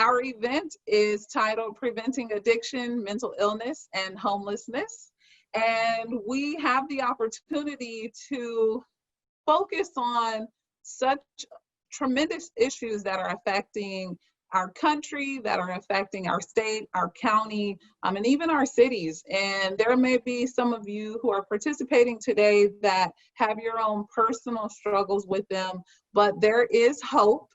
Our event is titled Preventing Addiction, Mental Illness, and Homelessness. And we have the opportunity to focus on such tremendous issues that are affecting our country, that are affecting our state, our county, and even our cities. And there may be some of you who are participating today that have your own personal struggles with them, but there is hope.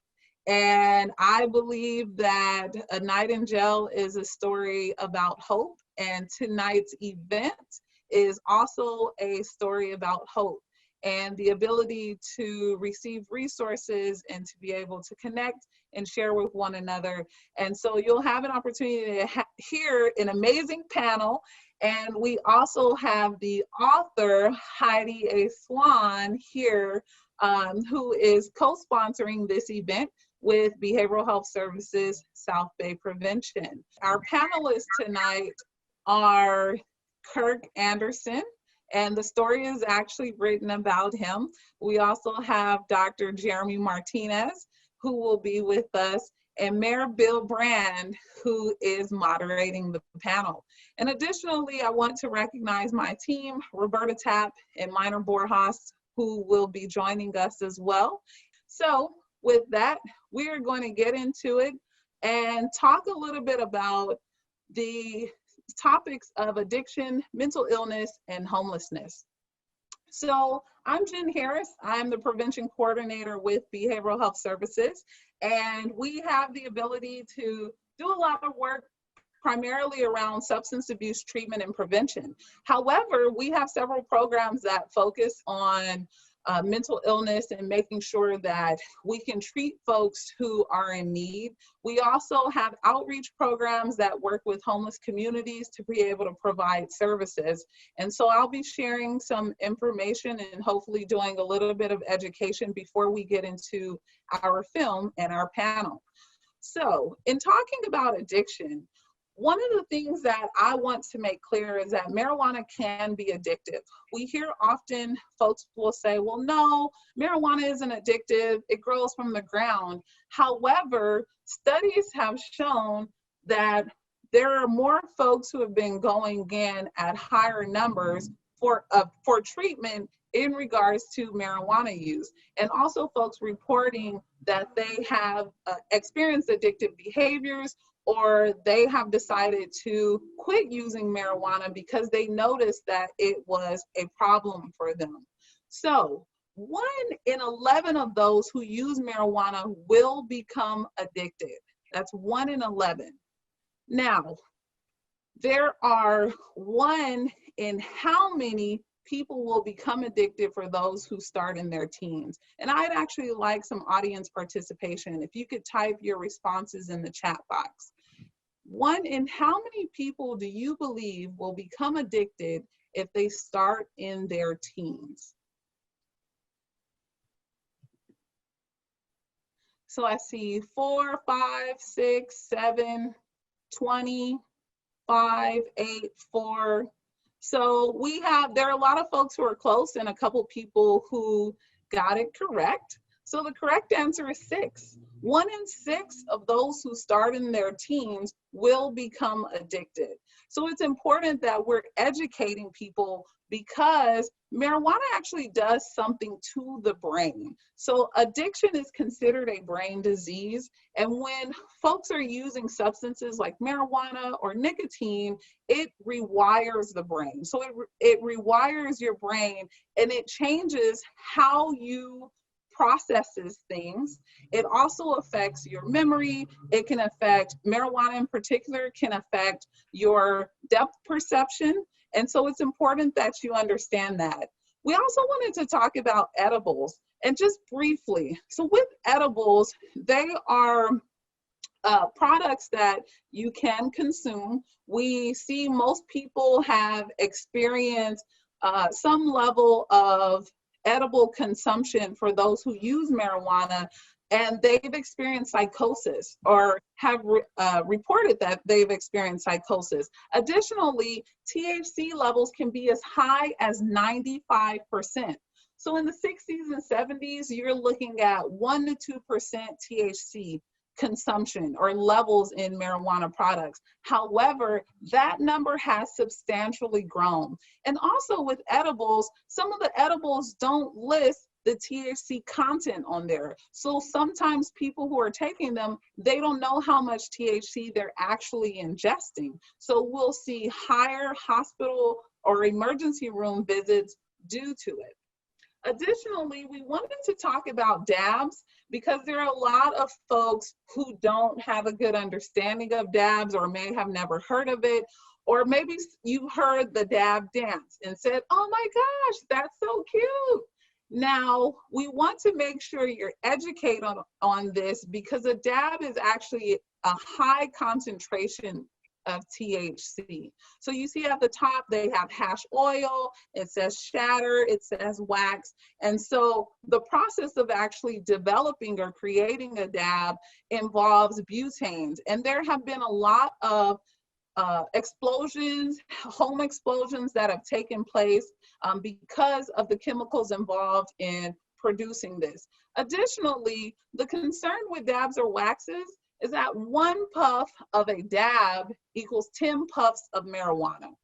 And I believe that A Night in Jail is a story about hope, and tonight's event is also a story about hope and the ability to receive resources and to be able to connect and share with one another. And so you'll have an opportunity to hear an amazing panel. And we also have the author, Heidi A. Swan, here, who is co-sponsoring this event with Behavioral Health Services South Bay Prevention. Our panelists tonight are Kirk Anderson, and the story is actually written about him. We also have Dr. Jeremy Martinez, who will be with us, and Mayor Bill Brand, who is moderating the panel. And additionally, I want to recognize my team, Roberta Tapp and Minor Borjas, who will be joining us as well. So with that, we are going to get into it and talk a little bit about the topics of addiction, mental illness, and homelessness. So I'm Jen Harris. I'm the prevention coordinator with Behavioral Health Services, and we have the ability to do a lot of work primarily around substance abuse treatment and prevention. However, we have several programs that focus on mental illness and making sure that we can treat folks who are in need. We also have outreach programs that work with homeless communities to be able to provide services. And so I'll be sharing some information and hopefully doing a little bit of education before we get into our film and our panel. So in talking about addiction, one of the things that I want to make clear is that marijuana can be addictive. We hear often folks will say, well, no, marijuana isn't addictive. It grows from the ground. However, studies have shown that there are more folks who have been going in at higher numbers for treatment in regards to marijuana use. And also folks reporting that they have experienced addictive behaviors, or they have decided to quit using marijuana because they noticed that it was a problem for them. So 1 in 11 of those who use marijuana will become addicted. That's 1 in 11. Now, there are 1 in how many people will become addicted for those who start in their teens. And I'd actually like some audience participation. If you could type your responses in the chat box. 1 in how many people do you believe will become addicted if they start in their teens? So I see 4, 5, 6, 7, 20, 5, 8, 4. So there are a lot of folks who are close and a couple people who got it correct. So the correct answer is 6. 1 in 6 of those who start in their teens will become addicted. So it's important that we're educating people because marijuana actually does something to the brain. So addiction is considered a brain disease. And when folks are using substances like marijuana or nicotine, it rewires the brain. So it rewires your brain and it changes how you processes things. It also affects your memory. It can affect, marijuana in particular, can affect your depth perception. And so it's important that you understand that. We also wanted to talk about edibles, and just briefly. So with edibles, they are products that you can consume. We see most people have experienced some level of edible consumption for those who use marijuana, and they've experienced psychosis or have reported that they've experienced psychosis. Additionally, THC levels can be as high as 95%. So in the 60s and 70s, you're looking at 1 to 2% THC. consumption or levels in marijuana products. However, that number has substantially grown. And also with edibles, some of the edibles don't list the THC content on there. So sometimes people who are taking them, they don't know how much THC they're actually ingesting. So we'll see higher hospital or emergency room visits due to it. Additionally, we wanted to talk about dabs because there are a lot of folks who don't have a good understanding of dabs or may have never heard of it, or maybe you heard the dab dance and said, oh my gosh, that's so cute. Now, we want to make sure you're educated on this because a dab is actually a high concentration of THC. So you see at the top, they have hash oil, it says shatter, it says wax. And so the process of actually developing or creating a dab involves butanes. And there have been a lot of explosions, home explosions that have taken place because of the chemicals involved in producing this. Additionally, the concern with dabs or waxes is that one puff of a dab equals 10 puffs of marijuana.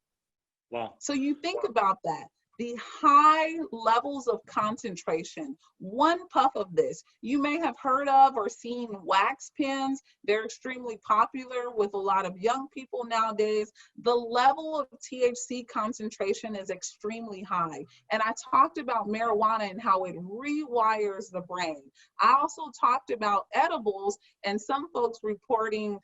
Wow. So you think about that. The high levels of concentration, one puff of this, you may have heard of or seen wax pens. They're extremely popular with a lot of young people nowadays. The level of THC concentration is extremely high. And I talked about marijuana and how it rewires the brain. I also talked about edibles and some folks reporting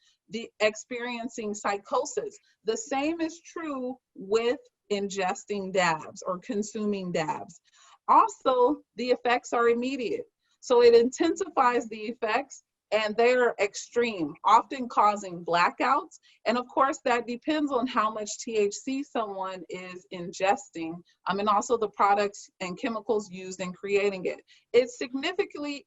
experiencing psychosis. The same is true with ingesting dabs or consuming dabs. Also, the effects are immediate. So it intensifies the effects and they're extreme, often causing blackouts. And of course, that depends on how much THC someone is ingesting, and also the products and chemicals used in creating it. It significantly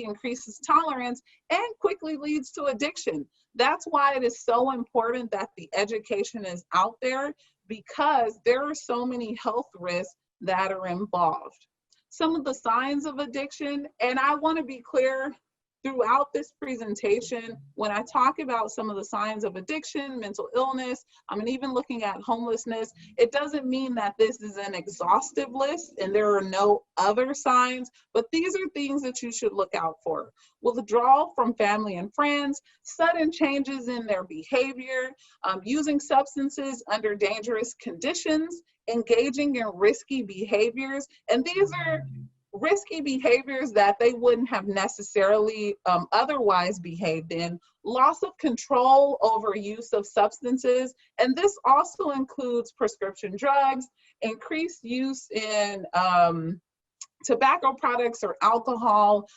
increases tolerance and quickly leads to addiction. That's why it is so important that the education is out there, because there are so many health risks that are involved. Some of the signs of addiction, and I want to be clear throughout this presentation, when I talk about some of the signs of addiction, mental illness, and even looking at homelessness, it doesn't mean that this is an exhaustive list and there are no other signs, but these are things that you should look out for. Withdrawal from family and friends, sudden changes in their behavior, using substances under dangerous conditions, engaging in risky behaviors, and these are risky behaviors that they wouldn't have necessarily otherwise behaved in, loss of control over use of substances, and this also includes prescription drugs, increased use in tobacco products or alcohol,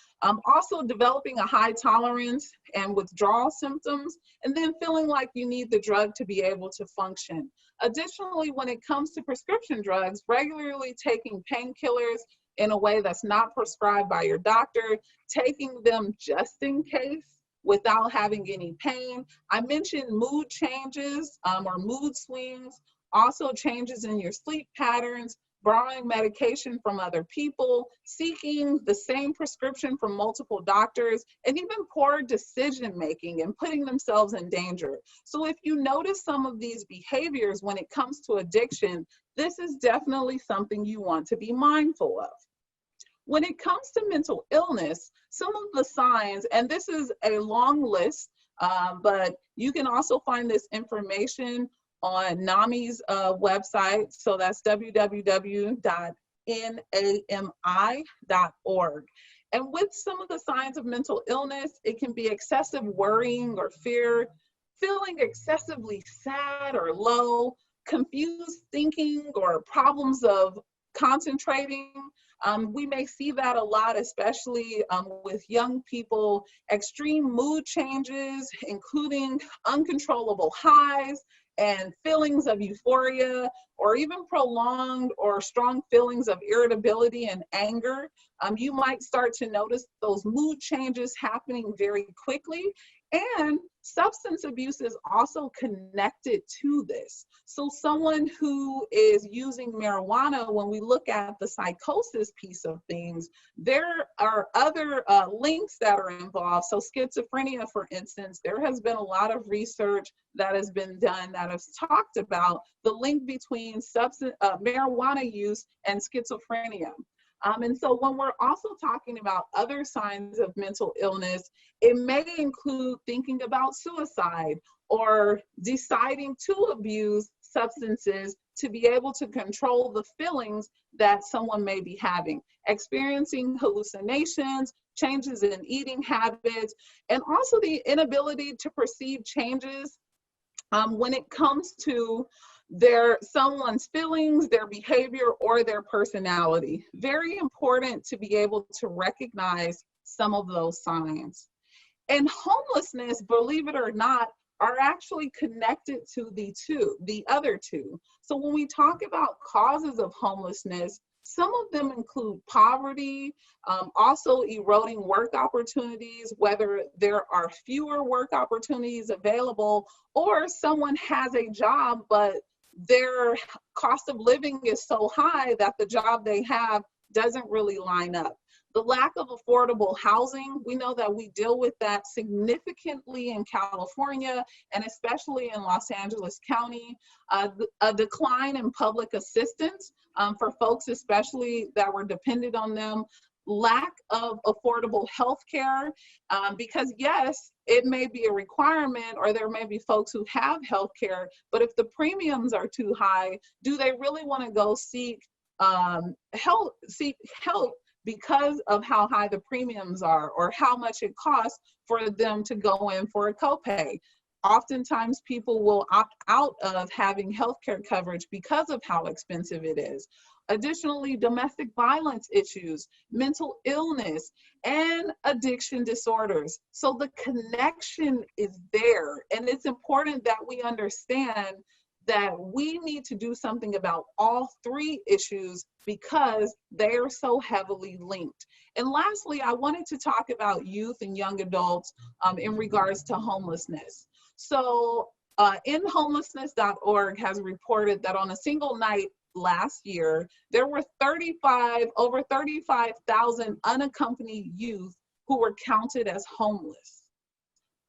also developing a high tolerance and withdrawal symptoms, and then feeling like you need the drug to be able to function. Additionally, when it comes to prescription drugs, regularly taking painkillers in a way that's not prescribed by your doctor, taking them just in case without having any pain. I mentioned mood changes or mood swings, also changes in your sleep patterns, borrowing medication from other people, seeking the same prescription from multiple doctors, and even poor decision making and putting themselves in danger. So if you notice some of these behaviors when it comes to addiction, this is definitely something you want to be mindful of. When it comes to mental illness, some of the signs, and this is a long list, but you can also find this information on NAMI's website. So that's www.nami.org. And with some of the signs of mental illness, it can be excessive worrying or fear, feeling excessively sad or low, confused thinking or problems of concentrating. We may see that a lot, especially with young people, extreme mood changes, including uncontrollable highs and feelings of euphoria, or even prolonged or strong feelings of irritability and anger. You might start to notice those mood changes happening very quickly, And substance abuse is also connected to this. So someone who is using marijuana, when we look at the psychosis piece of things, there are other links that are involved. So schizophrenia, for instance, there has been a lot of research that has been done that has talked about the link between marijuana use and schizophrenia. And so when we're also talking about other signs of mental illness, it may include thinking about suicide or deciding to abuse substances to be able to control the feelings that someone may be having, experiencing hallucinations, changes in eating habits, and also the inability to perceive changes when it comes to someone's feelings, their behavior, or their personality. Very important to be able to recognize some of those signs. And homelessness, believe it or not, are actually connected to the other two. So when we talk about causes of homelessness, some of them include poverty, also eroding work opportunities, whether there are fewer work opportunities available, or someone has a job, but their cost of living is so high that the job they have doesn't really line up. The lack of affordable housing, we know that we deal with that significantly in California and especially in Los Angeles County. A decline in public assistance for folks especially that were dependent on them. Lack of affordable health care, because yes, it may be a requirement, or there may be folks who have health care, but if the premiums are too high, do they really want to go seek help because of how high the premiums are or how much it costs for them to go in for a copay? Oftentimes people will opt out of having healthcare coverage because of how expensive it is. Additionally, domestic violence issues, mental illness, and addiction disorders. So the connection is there, and it's important that we understand that we need to do something about all three issues because they are so heavily linked. And lastly, I wanted to talk about youth and young adults in regards to homelessness. So homelessness.org has reported that on a single night last year, there were over 35,000 unaccompanied youth who were counted as homeless.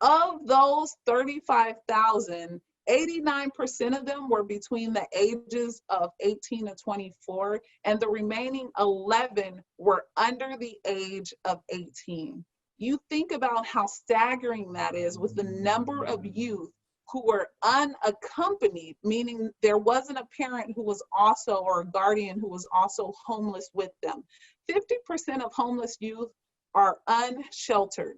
Of those 35,000, 89% of them were between the ages of 18 to 24, and the remaining 11 were under the age of 18. You think about how staggering that is with the number of youth who were unaccompanied, meaning there wasn't a parent who was also, or a guardian who was also homeless with them. 50% of homeless youth are unsheltered.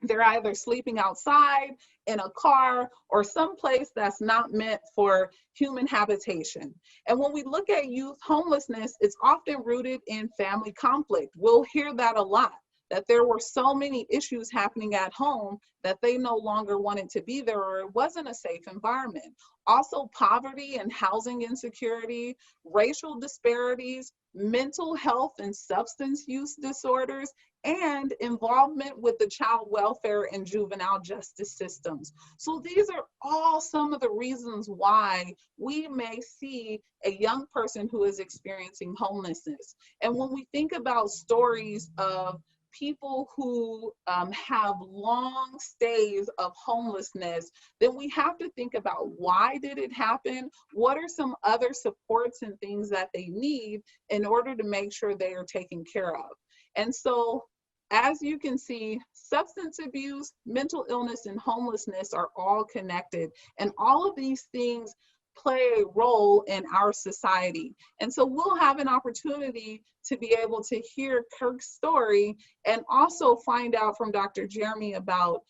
They're either sleeping outside, in a car, or someplace that's not meant for human habitation. And when we look at youth homelessness, it's often rooted in family conflict. We'll hear that a lot, that there were so many issues happening at home that they no longer wanted to be there, or it wasn't a safe environment. Also, poverty and housing insecurity, racial disparities, mental health and substance use disorders, and involvement with the child welfare and juvenile justice systems. So these are all some of the reasons why we may see a young person who is experiencing homelessness. And when we think about stories of people who have long stays of homelessness, then we have to think about why did it happen? What are some other supports and things that they need in order to make sure they are taken care of? And so, as you can see, substance abuse, mental illness, and homelessness are all connected. And all of these things play a role in our society. And so we'll have an opportunity to be able to hear Kirk's story and also find out from Dr. Jeremy about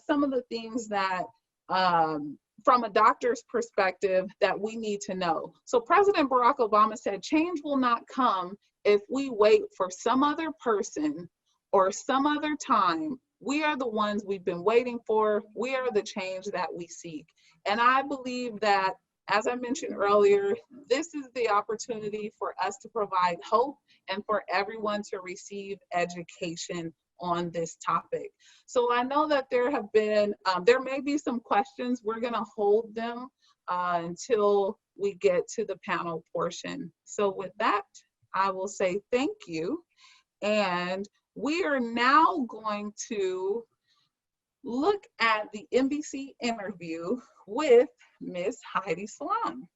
some of the things that, from a doctor's perspective, that we need to know. So President Barack Obama said, change will not come if we wait for some other person or some other time. We are the ones we've been waiting for. We are the change that we seek. And I believe that, as I mentioned earlier, this is the opportunity for us to provide hope and for everyone to receive education on this topic. So I know that there have been, there may be some questions. We're going to hold them until we get to the panel portion. So with that, I will say thank you. And we are now going to look at the NBC interview with Miss Heidi Salon.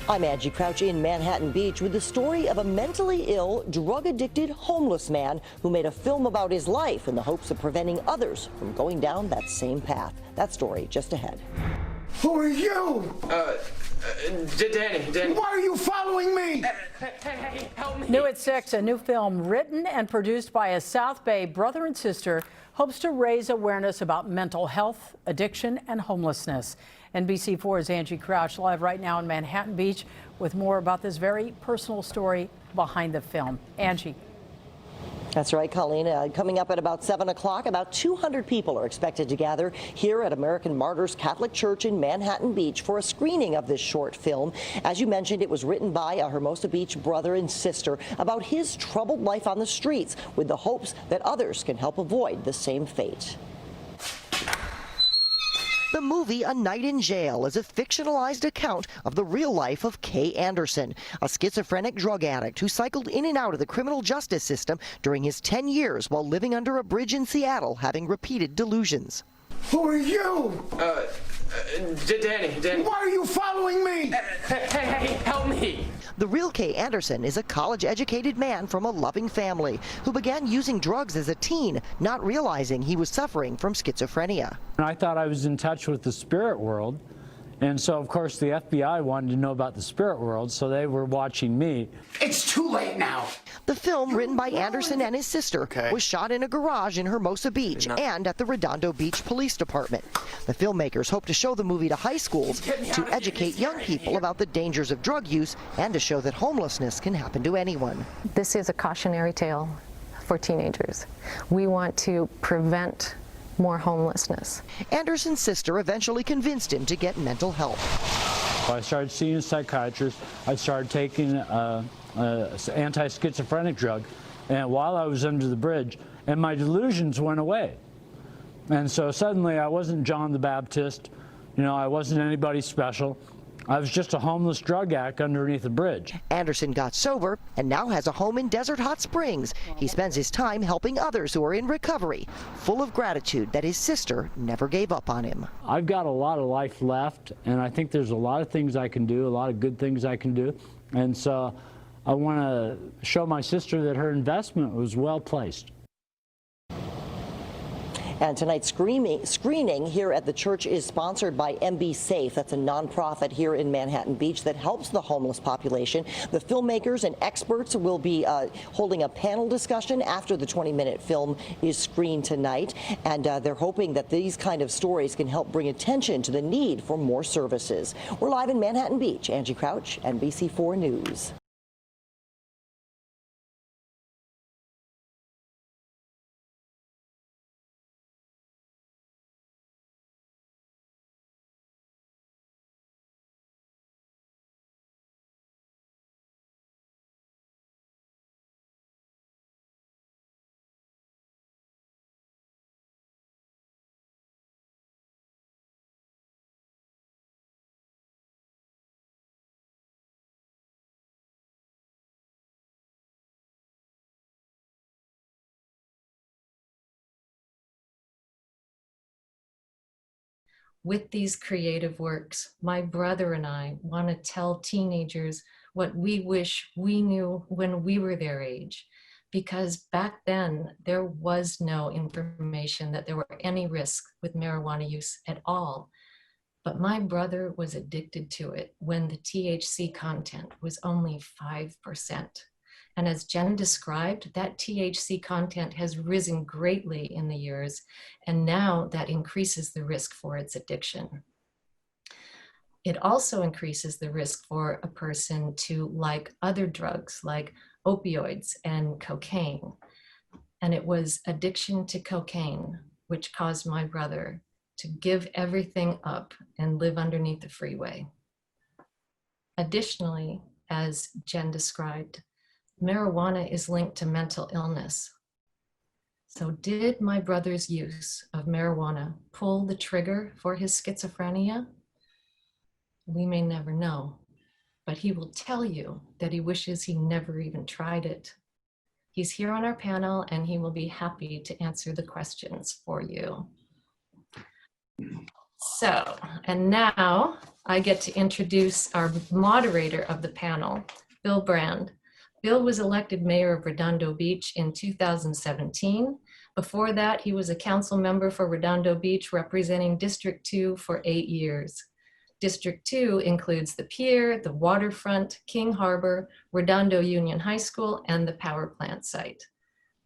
I'm Angie Crouch in Manhattan Beach with the story of a mentally ill, drug-addicted homeless man who made a film about his life in the hopes of preventing others from going down that same path. That story just ahead. Who are you? Danny. Why are you following me? Hey, help me. New at 6, a new film written and produced by a South Bay brother and sister hopes to raise awareness about mental health, addiction, and homelessness. NBC4's Angie Crouch live right now in Manhattan Beach with more about this very personal story behind the film. Angie. That's right, Colleen. Coming up at about 7 o'clock, about 200 people are expected to gather here at American Martyrs Catholic Church in Manhattan Beach for a screening of this short film. As you mentioned, it was written by a Hermosa Beach brother and sister about his troubled life on the streets with the hopes that others can help avoid the same fate. The movie A Night in Jail is a fictionalized account of the real life of Kay Anderson, a schizophrenic drug addict who cycled in and out of the criminal justice system during his 10 years while living under a bridge in Seattle, having repeated delusions. Who are you? Danny. Why are you following me? Hey, help me. The real Kay Anderson is a college-educated man from a loving family who began using drugs as a teen, not realizing he was suffering from schizophrenia. I thought I was in touch with the spirit world, and so of course the FBI wanted to know about the spirit world, so they were watching me. It's too late now. The film, written by Anderson and his sister, was shot in a garage in Hermosa Beach and at the Redondo Beach Police Department. The filmmakers hope to show the movie to high schools to educate young people about the dangers of drug use and to show that homelessness can happen to anyone. This is a cautionary tale for teenagers. We want to prevent more homelessness. Anderson's sister eventually convinced him to get mental help. I started seeing a psychiatrist. I started taking anti-schizophrenic drug, and while I was under the bridge, and my delusions went away. And so suddenly I wasn't John the Baptist, I wasn't anybody special. I was just a homeless drug addict underneath a bridge. Anderson got sober and now has a home in Desert Hot Springs. He spends his time helping others who are in recovery, full of gratitude that his sister never gave up on him. I've got a lot of life left, and I think there's a lot of things I can do, a lot of good things I can do. And so I want to show my sister that her investment was well placed. And tonight's screening here at the church is sponsored by MB Safe. That's a nonprofit here in Manhattan Beach that helps the homeless population. The filmmakers and experts will be holding a panel discussion after the 20-minute film is screened tonight. And they're hoping that these kind of stories can help bring attention to the need for more services. We're live in Manhattan Beach. Angie Crouch, NBC4 News. With these creative works, my brother and I want to tell teenagers what we wish we knew when we were their age. Because back then, there was no information that there were any risks with marijuana use at all. But my brother was addicted to it when the THC content was only 5%. And as Jen described, that THC content has risen greatly in the years, and now that increases the risk for its addiction. It also increases the risk for a person to like other drugs like opioids and cocaine. And it was addiction to cocaine which caused my brother to give everything up and live underneath the freeway. Additionally, as Jen described, marijuana is linked to mental illness. So did my brother's use of marijuana pull the trigger for his schizophrenia? We may never know, but he will tell you that he wishes he never even tried it. He's here on our panel and he will be happy to answer the questions for you. So, and now I get to introduce our moderator of the panel, Bill Brand. Bill was elected mayor of Redondo Beach in 2017. Before that, he was a council member for Redondo Beach, representing District 2 for 8 years. District 2 includes the pier, the waterfront, King Harbor, Redondo Union High School, and the power plant site.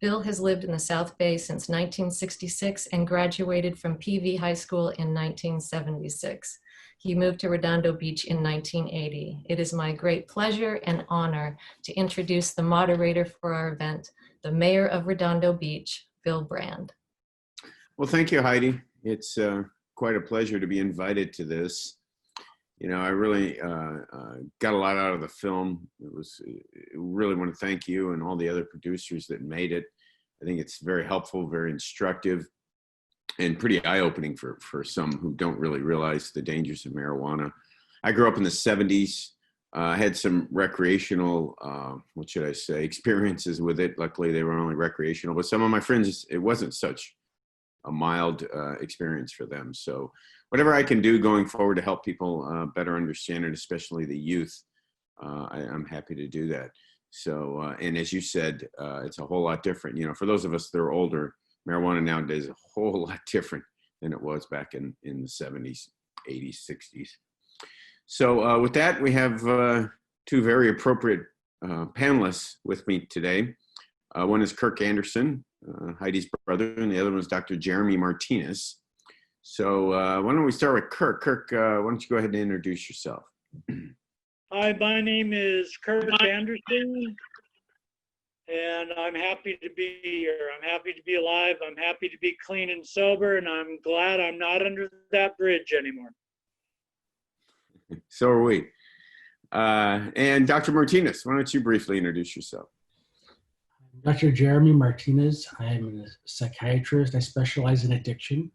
Bill has lived in the South Bay since 1966 and graduated from PV High School in 1976. He moved to Redondo Beach in 1980. It is my great pleasure and honor to introduce the moderator for our event, the Mayor of Redondo Beach, Bill Brand. Well, thank you, Heidi. It's quite a pleasure to be invited to this. You know, I really got a lot out of the film. Really want to thank you and all the other producers that made it. I think it's very helpful, very instructive, and pretty eye-opening for some who don't really realize the dangers of marijuana. I grew up in the 70s, had some recreational, what should I say, experiences with it. Luckily, they were only recreational, but some of my friends, it wasn't such a mild experience for them. So whatever I can do going forward to help people better understand it, especially the youth, I'm happy to do that. So, and as you said, it's a whole lot different. You know, for those of us that are older, marijuana nowadays is a whole lot different than it was back in the 70s, 80s, 60s. So with that, we have two very appropriate panelists with me today. One is Kirk Anderson, Heidi's brother, and the other one is Dr. Jeremy Martinez. So why don't we start with Kirk? Kirk, why don't you go ahead and introduce yourself? Hi, my name is Kirk Anderson, and I'm happy to be here. I'm happy to be alive. I'm happy to be clean and sober, and I'm glad I'm not under that bridge anymore. So are we. And Dr. Martinez, why don't you briefly introduce yourself? Dr. Jeremy Martinez. I'm a psychiatrist. I specialize in addiction,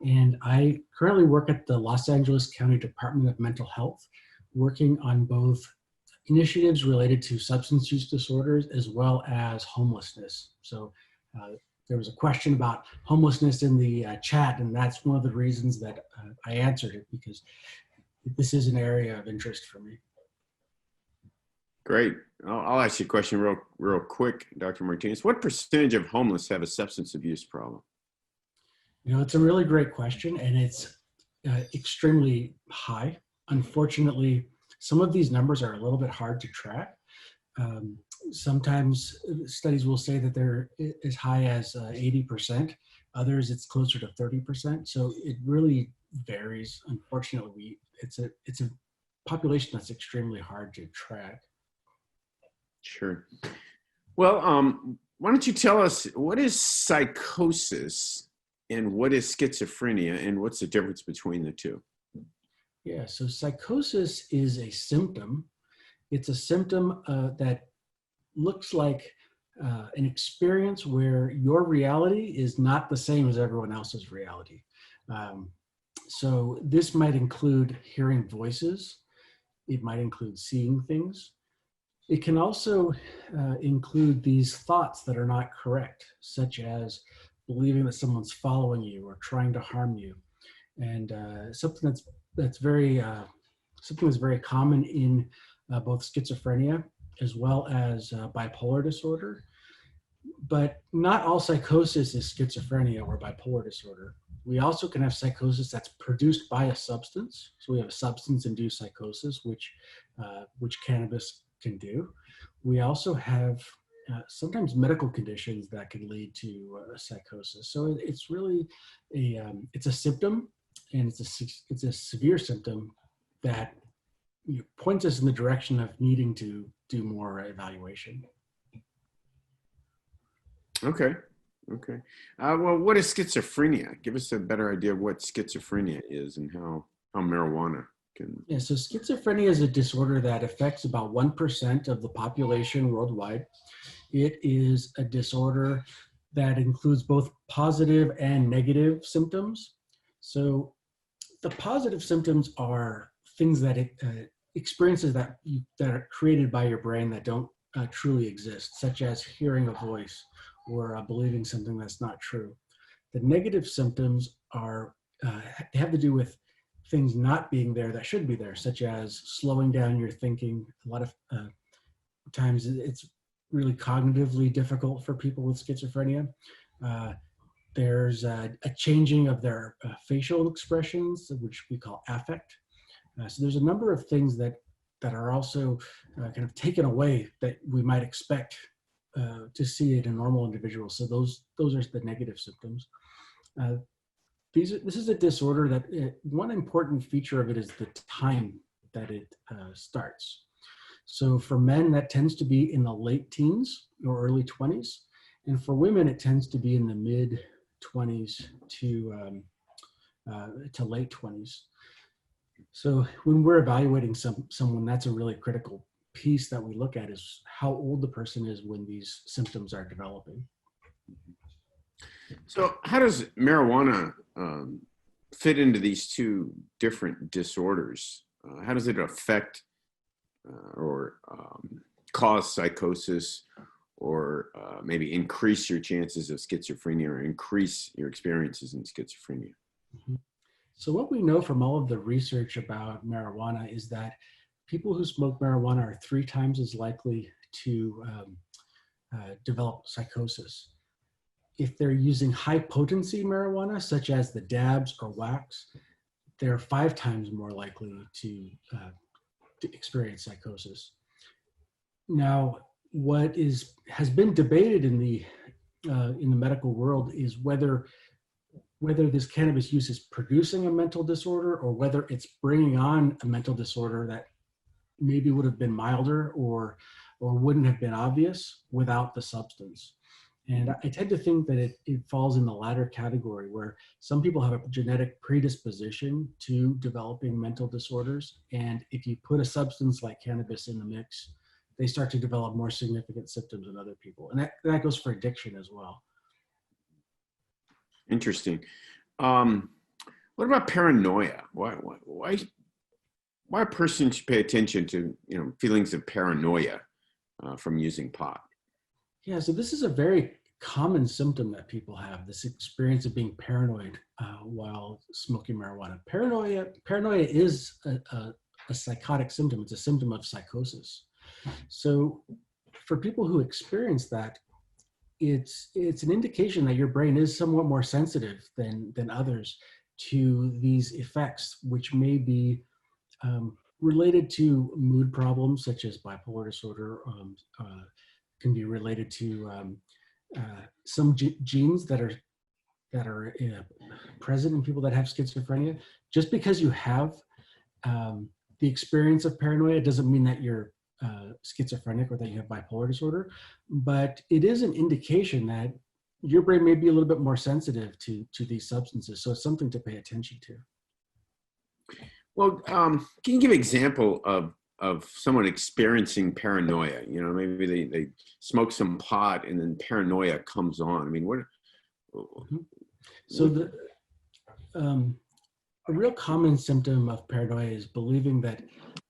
and I currently work at the Los Angeles County Department of Mental Health, working on both initiatives related to substance use disorders as well as homelessness. So there was a question about homelessness in the chat, and that's one of the reasons that I answered it, because this is an area of interest for me. Great. I'll ask you a question real quick, Dr. Martinez. What percentage of homeless have a substance abuse problem? You know, it's a really great question, and it's extremely high. Unfortunately, some of these numbers are a little bit hard to track. Sometimes studies will say that they're as high as 80%. Others, it's closer to 30%. So it really varies. Unfortunately, it's a population that's extremely hard to track. Sure. Well, why don't you tell us, what is psychosis and what is schizophrenia, and what's the difference between the two? Yeah, so psychosis is a symptom. It's a symptom that looks like an experience where your reality is not the same as everyone else's reality. So this might include hearing voices. It might include seeing things. It can also include these thoughts that are not correct, such as believing that someone's following you or trying to harm you. And something that's very common in both schizophrenia as well as bipolar disorder. But not all psychosis is schizophrenia or bipolar disorder. We also can have psychosis that's produced by a substance. So we have substance-induced psychosis, which cannabis can do. We also have sometimes medical conditions that can lead to psychosis. So it's really it's a symptom, and it's a severe symptom that points us in the direction of needing to do more evaluation. Okay. Well, what is schizophrenia? Give us a better idea of what schizophrenia is and how marijuana can. Yeah, so schizophrenia is a disorder that affects about 1% of the population worldwide. It is a disorder that includes both positive and negative symptoms. So the positive symptoms are things that experiences that are created by your brain that don't truly exist, such as hearing a voice or believing something that's not true. The negative symptoms are they have to do with things not being there that should be there, such as slowing down your thinking. A lot of times it's really cognitively difficult for people with schizophrenia. There's a changing of their facial expressions, which we call affect. So there's a number of things that are also kind of taken away that we might expect to see in a normal individual. So those are the negative symptoms. This is a disorder that one important feature of it is the time that it starts. So for men, that tends to be in the late teens or early 20s. And for women, it tends to be in the mid 20s to late 20s. So when we're evaluating someone, that's a really critical piece that we look at, is how old the person is when these symptoms are developing. So how does marijuana fit into these two different disorders? How does it affect or cause psychosis, or maybe increase your chances of schizophrenia, or increase your experiences in schizophrenia? Mm-hmm. So what we know from all of the research about marijuana is that people who smoke marijuana are 3 times as likely to develop psychosis. If they're using high potency marijuana, such as the dabs or wax, they're 5 times more likely to experience psychosis. Now, what has been debated in the medical world is whether this cannabis use is producing a mental disorder, or whether it's bringing on a mental disorder that maybe would have been milder or wouldn't have been obvious without the substance. And I tend to think that it falls in the latter category, where some people have a genetic predisposition to developing mental disorders. And if you put a substance like cannabis in the mix, they start to develop more significant symptoms in other people. And that goes for addiction as well. Interesting. What about paranoia? Why a person should pay attention to feelings of paranoia from using pot? Yeah, so this is a very common symptom that people have, this experience of being paranoid while smoking marijuana. Paranoia is a psychotic symptom. It's a symptom of psychosis. So for people who experience that, it's an indication that your brain is somewhat more sensitive than others to these effects, which may be related to mood problems such as bipolar disorder, can be related to some genes that are present in people that have schizophrenia. Just because you have the experience of paranoia doesn't mean that you're schizophrenic or that you have bipolar disorder, but it is an indication that your brain may be a little bit more sensitive to these substances. So it's something to pay attention to. Well, can you give an example of someone experiencing paranoia? Maybe they smoke some pot and then paranoia comes on. I mean, what? Mm-hmm. So a real common symptom of paranoia is believing that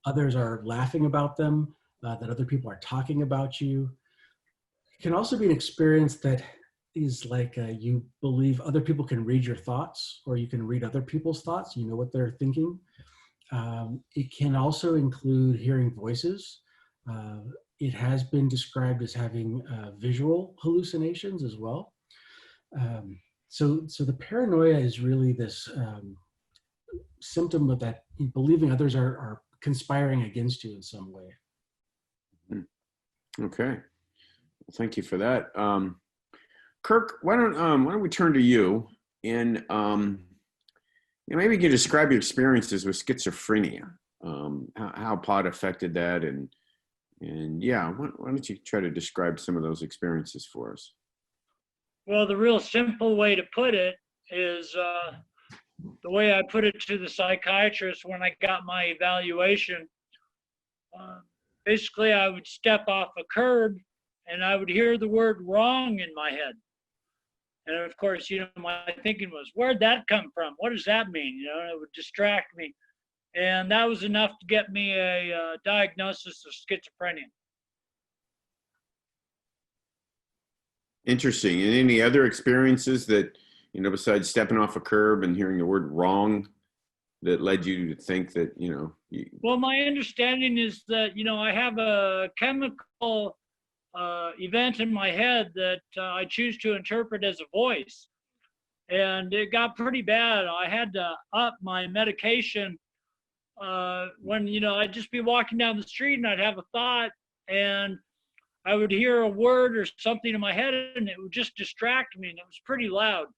others are laughing about them, that other people are talking about you. It can also be an experience that is like you believe other people can read your thoughts, or you can read other people's thoughts. You know what they're thinking. It can also include hearing voices. It has been described as having visual hallucinations as well. So the paranoia is really this symptom of that, believing others are conspiring against you in some way. Okay, well, thank you for that. Kirk, why don't we turn to you, and maybe you can describe your experiences with schizophrenia, how pot affected that, and yeah, why don't you try to describe some of those experiences for us? Well, the real simple way to put it is the way I put it to the psychiatrist when I got my evaluation. Basically, I would step off a curb and I would hear the word wrong in my head. And of course, my thinking was, where'd that come from? What does that mean? And it would distract me. And that was enough to get me a diagnosis of schizophrenia. Interesting. And any other experiences that, besides stepping off a curb and hearing the word wrong, that led you to think that, Well, my understanding is that, I have a chemical event in my head that I choose to interpret as a voice. And it got pretty bad. I had to up my medication when, I'd just be walking down the street and I'd have a thought and I would hear a word or something in my head and it would just distract me and it was pretty loud.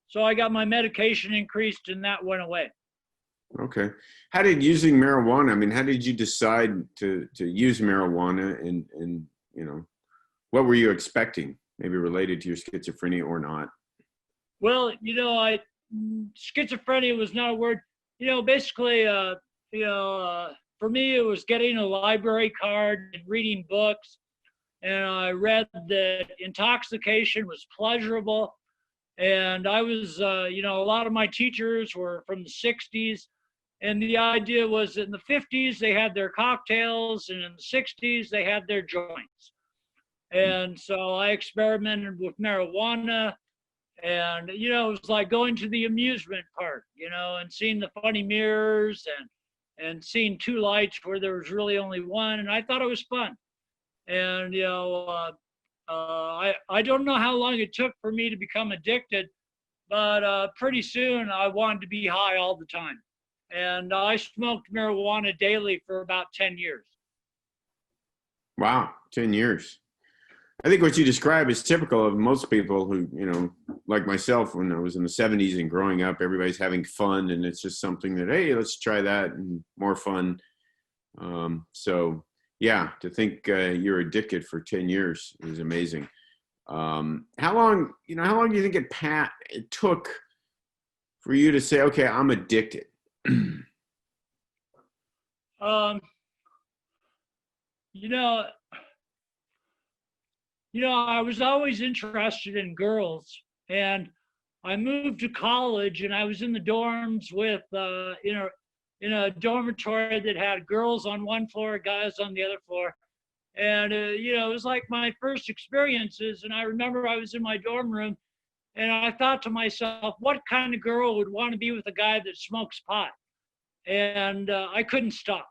So I got my medication increased and that went away. Okay. How did using marijuana, how did you decide to use marijuana and what were you expecting, maybe related to your schizophrenia or not? Well, schizophrenia was not a word, basically, for me, it was getting a library card and reading books. And I read that intoxication was pleasurable. And I was, a lot of my teachers were from the 60s. And the idea was that in the 50s, they had their cocktails, and in the 60s, they had their joints. And so I experimented with marijuana. And, it was like going to the amusement park, and seeing the funny mirrors and seeing two lights where there was really only one. And I thought it was fun. And, I don't know how long it took for me to become addicted, but pretty soon I wanted to be high all the time. And I smoked marijuana daily for about 10 years. Wow, 10 years. I think what you describe is typical of most people who, like myself, when I was in the 70s and growing up, everybody's having fun and it's just something that, hey, let's try that and more fun. So yeah, to think you're addicted for 10 years is amazing. How long do you think it took for you to say, okay, I'm addicted? I was always interested in girls, and I moved to college, and I was in the dorms with, in a dormitory that had girls on one floor, guys on the other floor, and it was like my first experiences. And I remember I was in my dorm room, and I thought to myself, what kind of girl would want to be with a guy that smokes pot? And I couldn't stop.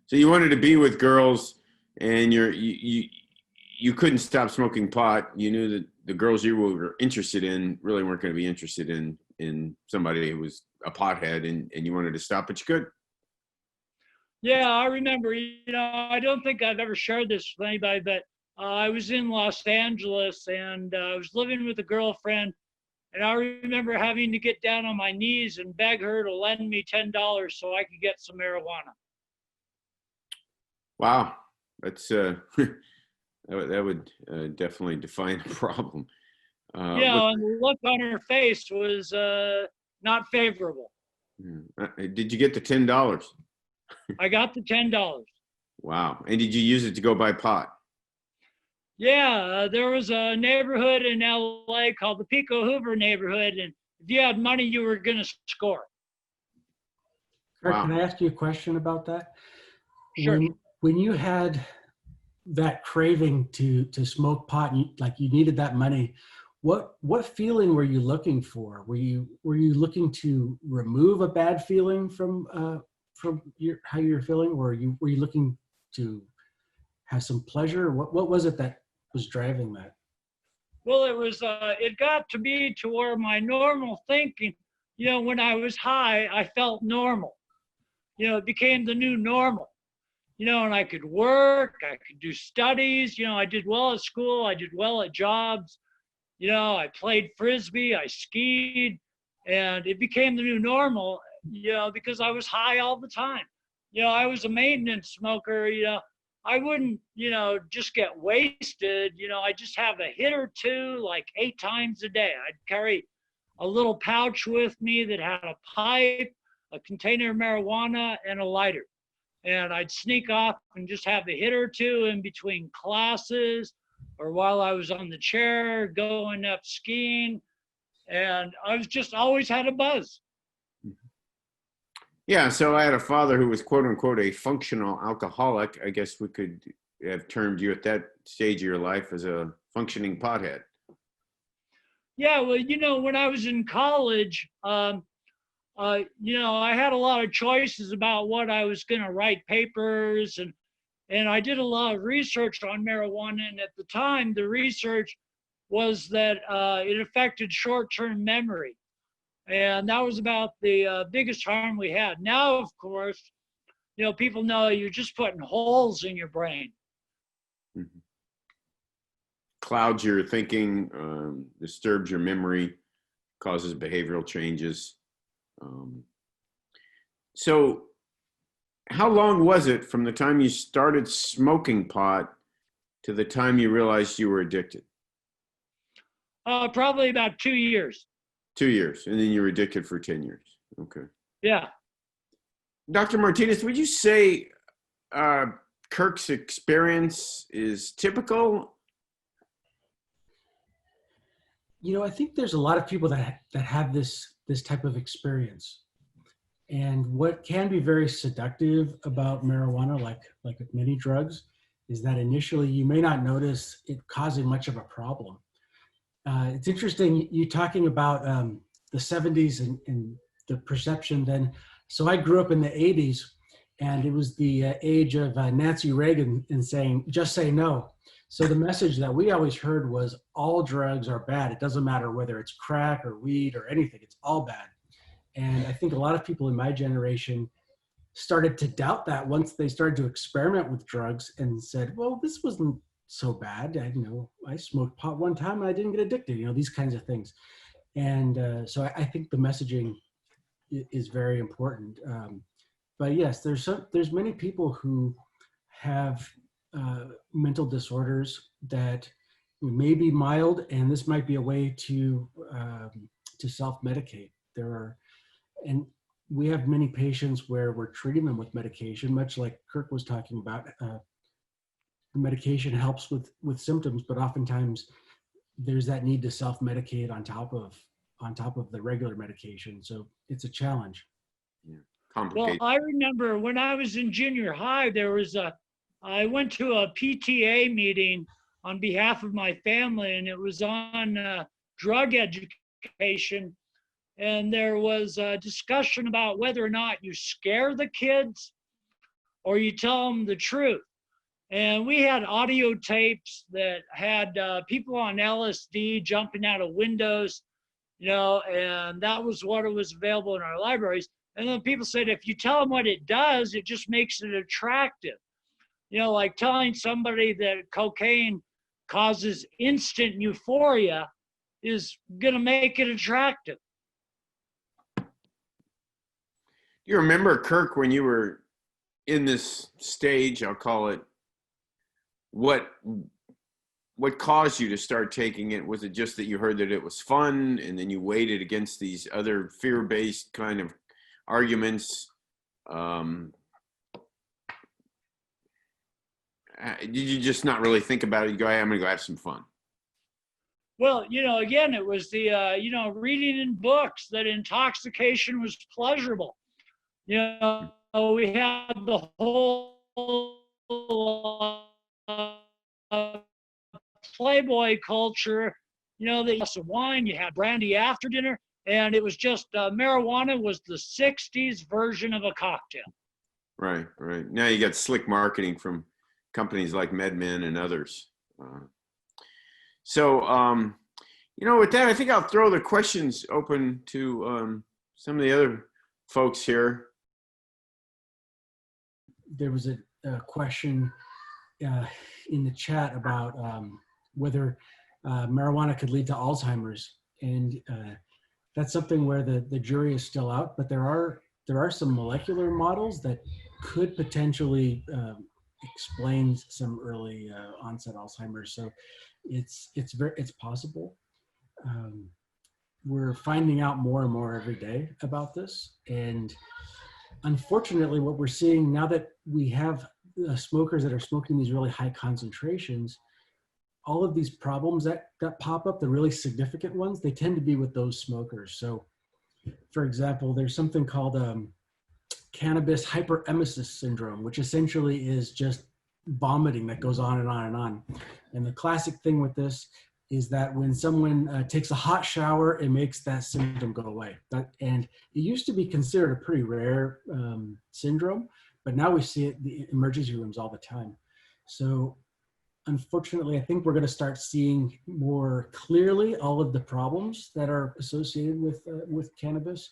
So you wanted to be with girls, and you couldn't stop smoking pot. You knew that the girls you were interested in really weren't going to be interested in somebody who was a pothead, and you wanted to stop, but you could. Yeah, I remember. I don't think I've ever shared this with anybody, but I was in Los Angeles, and I was living with a girlfriend, and I remember having to get down on my knees and beg her to lend me $10 so I could get some marijuana. Wow, that's that would definitely define a problem. And the look on her face was not favorable. Did you get the $10? I got the $10. Wow, and did you use it to go buy pot? Yeah, there was a neighborhood in LA called the Pico Hoover neighborhood, and if you had money, you were going to score. Kurt, Wow. Can I ask you a question about that? Sure. When you had that craving to smoke pot, and you needed that money, what feeling were you looking for? Were you looking to remove a bad feeling from how you're feeling, or were you looking to have some pleasure? What was it that was driving that? Well, it got to be to where my normal thinking, when I was high, I felt normal. It became the new normal. And I could work, I could do studies, I did well at school, I did well at jobs, I played Frisbee, I skied, and it became the new normal, because I was high all the time. I was a maintenance smoker, I wouldn't, just get wasted, I just have a hit or two, like 8 times a day. I'd carry a little pouch with me that had a pipe, a container of marijuana, and a lighter. And I'd sneak off and just have a hit or two in between classes, or while I was on the chair, going up skiing. And I was just always had a buzz. Yeah, so I had a father who was quote unquote a functional alcoholic. I guess we could have termed you at that stage of your life as a functioning pothead. Yeah, well, when I was in college, I had a lot of choices about what I was going to write papers, and I did a lot of research on marijuana. And at the time, the research was that it affected short-term memory. And that was about the biggest harm we had. Now, of course, people know you're just putting holes in your brain. Mm-hmm. Clouds your thinking, disturbs your memory, causes behavioral changes. So how long was it from the time you started smoking pot to the time you realized you were addicted? Probably about 2 years. 2 years, and then you were addicted for 10 years. Okay. Yeah. Dr. Martinez, would you say Kirk's experience is typical? I think there's a lot of people that have this type of experience. And what can be very seductive about marijuana, like with many drugs, is that initially you may not notice it causing much of a problem. It's interesting you talking about the 70s and the perception then. So I grew up in the 80s, and it was the age of Nancy Reagan and saying, just say no. So the message that we always heard was all drugs are bad. It doesn't matter whether it's crack or weed or anything, it's all bad. And I think a lot of people in my generation started to doubt that once they started to experiment with drugs and said, well, this wasn't so bad. I smoked pot one time and I didn't get addicted, these kinds of things. And so I think the messaging is very important. But yes, there's many people who have mental disorders that may be mild, and this might be a way to self-medicate. And we have many patients where we're treating them with medication, much like Kirk was talking about. The medication helps with symptoms, but oftentimes there's that need to self-medicate on top of the regular medication. So it's a challenge. Yeah. Complicated. Well, I remember when I was in junior high, I went to a PTA meeting on behalf of my family, and it was on drug education. And there was a discussion about whether or not you scare the kids or you tell them the truth. And we had audio tapes that had people on LSD jumping out of windows, and that was what was available in our libraries. And then people said, if you tell them what it does, it just makes it attractive. Like telling somebody that cocaine causes instant euphoria is going to make it attractive. Do you remember, Kirk, when you were in this stage, I'll call it, what caused you to start taking it? Was it just that you heard that it was fun and then you weighed it against these other fear-based kind of arguments? Did you just not really think about it? You go, hey, I'm going to go have some fun. Well, again, it was the, reading in books that intoxication was pleasurable. We had the whole Playboy culture, the glass of wine, you had brandy after dinner, and it was just marijuana was the 60s version of a cocktail. Right. Now you got slick marketing from companies like MedMen and others. So, with that, I think I'll throw the questions open to some of the other folks here. There was a question in the chat about whether marijuana could lead to Alzheimer's, and that's something where the jury is still out. But there are some molecular models that could potentially explain some early onset Alzheimer's. So it's possible. We're finding out more and more every day about this, and unfortunately, what we're seeing now that we have smokers that are smoking these really high concentrations, all of these problems that pop up, the really significant ones, they tend to be with those smokers. So for example, there's something called cannabis hyperemesis syndrome, which essentially is just vomiting that goes on and on and on. And the classic thing with this is that when someone takes a hot shower, it makes that symptom go away. And it used to be considered a pretty rare syndrome, but now we see it in the emergency rooms all the time. So unfortunately, I think we're going to start seeing more clearly all of the problems that are associated with cannabis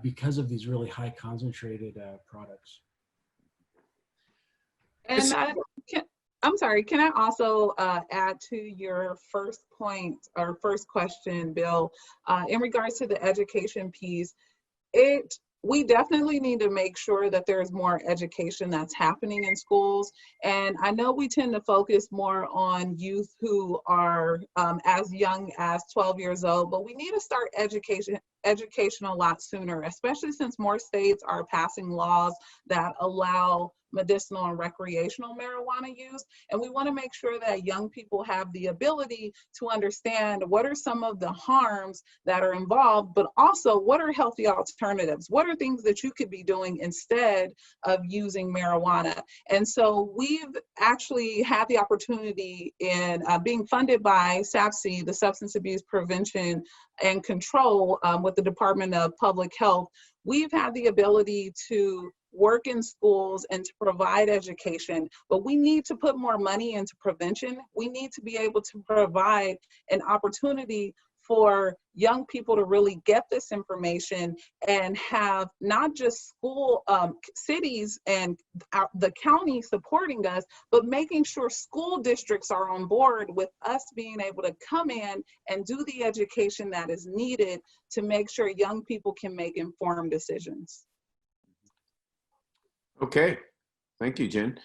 because of these really high concentrated products. And I'm sorry, can I also add to your first point or first question, Bill, in regards to the education piece? We definitely need to make sure that there's more education that's happening in schools. And I know we tend to focus more on youth who are as young as 12 years old, but we need to start education a lot sooner, especially since more states are passing laws that allow medicinal and recreational marijuana use. And we want to make sure that young people have the ability to understand what are some of the harms that are involved, but also what are healthy alternatives? What are things that you could be doing instead of using marijuana? And so we've actually had the opportunity in being funded by SAPC, the Substance Abuse Prevention and Control with the Department of Public Health. We've had the ability to work in schools and to provide education, but we need to put more money into prevention. We need to be able to provide an opportunity for young people to really get this information and have not just school, cities and the county supporting us, but making sure school districts are on board with us being able to come in and do the education that is needed to make sure young people can make informed decisions. Okay, thank you, Jen.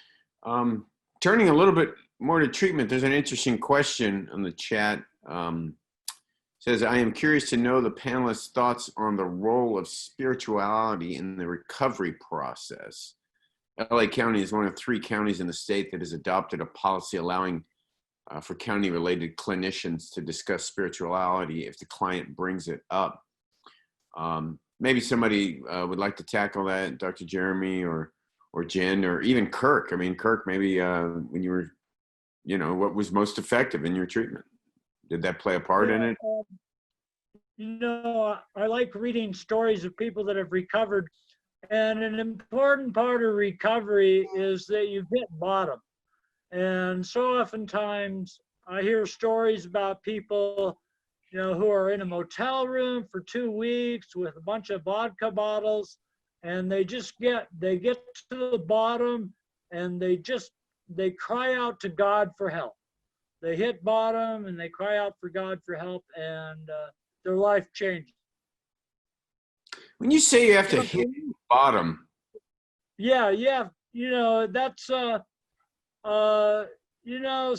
Turning a little bit more to treatment, there's an interesting question on the chat. Says, I am curious to know the panelists' thoughts on the role of spirituality in the recovery process. LA County is one of 3 counties in the state that has adopted a policy allowing for county-related clinicians to discuss spirituality if the client brings it up. Maybe somebody would like to tackle that, Dr. Jeremy or Jen, or even Kirk. I mean, Kirk, maybe when you were, what was most effective in your treatment? Did that play a part in it? I like reading stories of people that have recovered. And an important part of recovery is that you've hit bottom. And so oftentimes I hear stories about people, who are in a motel room for 2 weeks with a bunch of vodka bottles, and they get to the bottom and they cry out to God for help. They hit bottom and they cry out for God for help, and their life changes. When you say you have to hit bottom. Yeah. That's,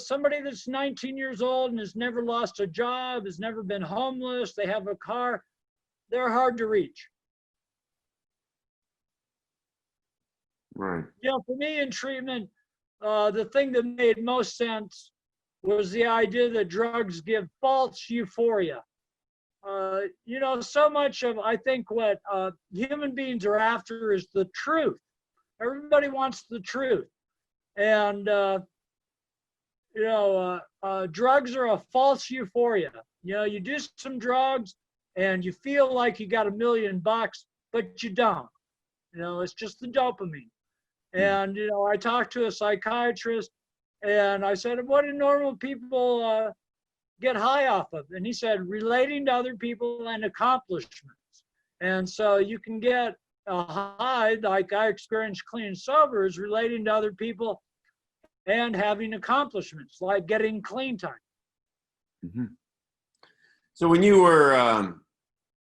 somebody that's 19 years old and has never lost a job, has never been homeless, they have a car, they're hard to reach. Right. For me in treatment, the thing that made most sense was the idea that drugs give false euphoria. So much of, I think, what human beings are after is the truth. Everybody wants the truth. And, drugs are a false euphoria. You do some drugs and you feel like you got $1 million, but you don't. It's just the dopamine. And, I talked to a psychiatrist and I said, what do normal people get high off of? And he said, relating to other people and accomplishments. And so you can get a high, like I experienced clean and sober, is relating to other people and having accomplishments, like getting clean time. Mm-hmm. So when you were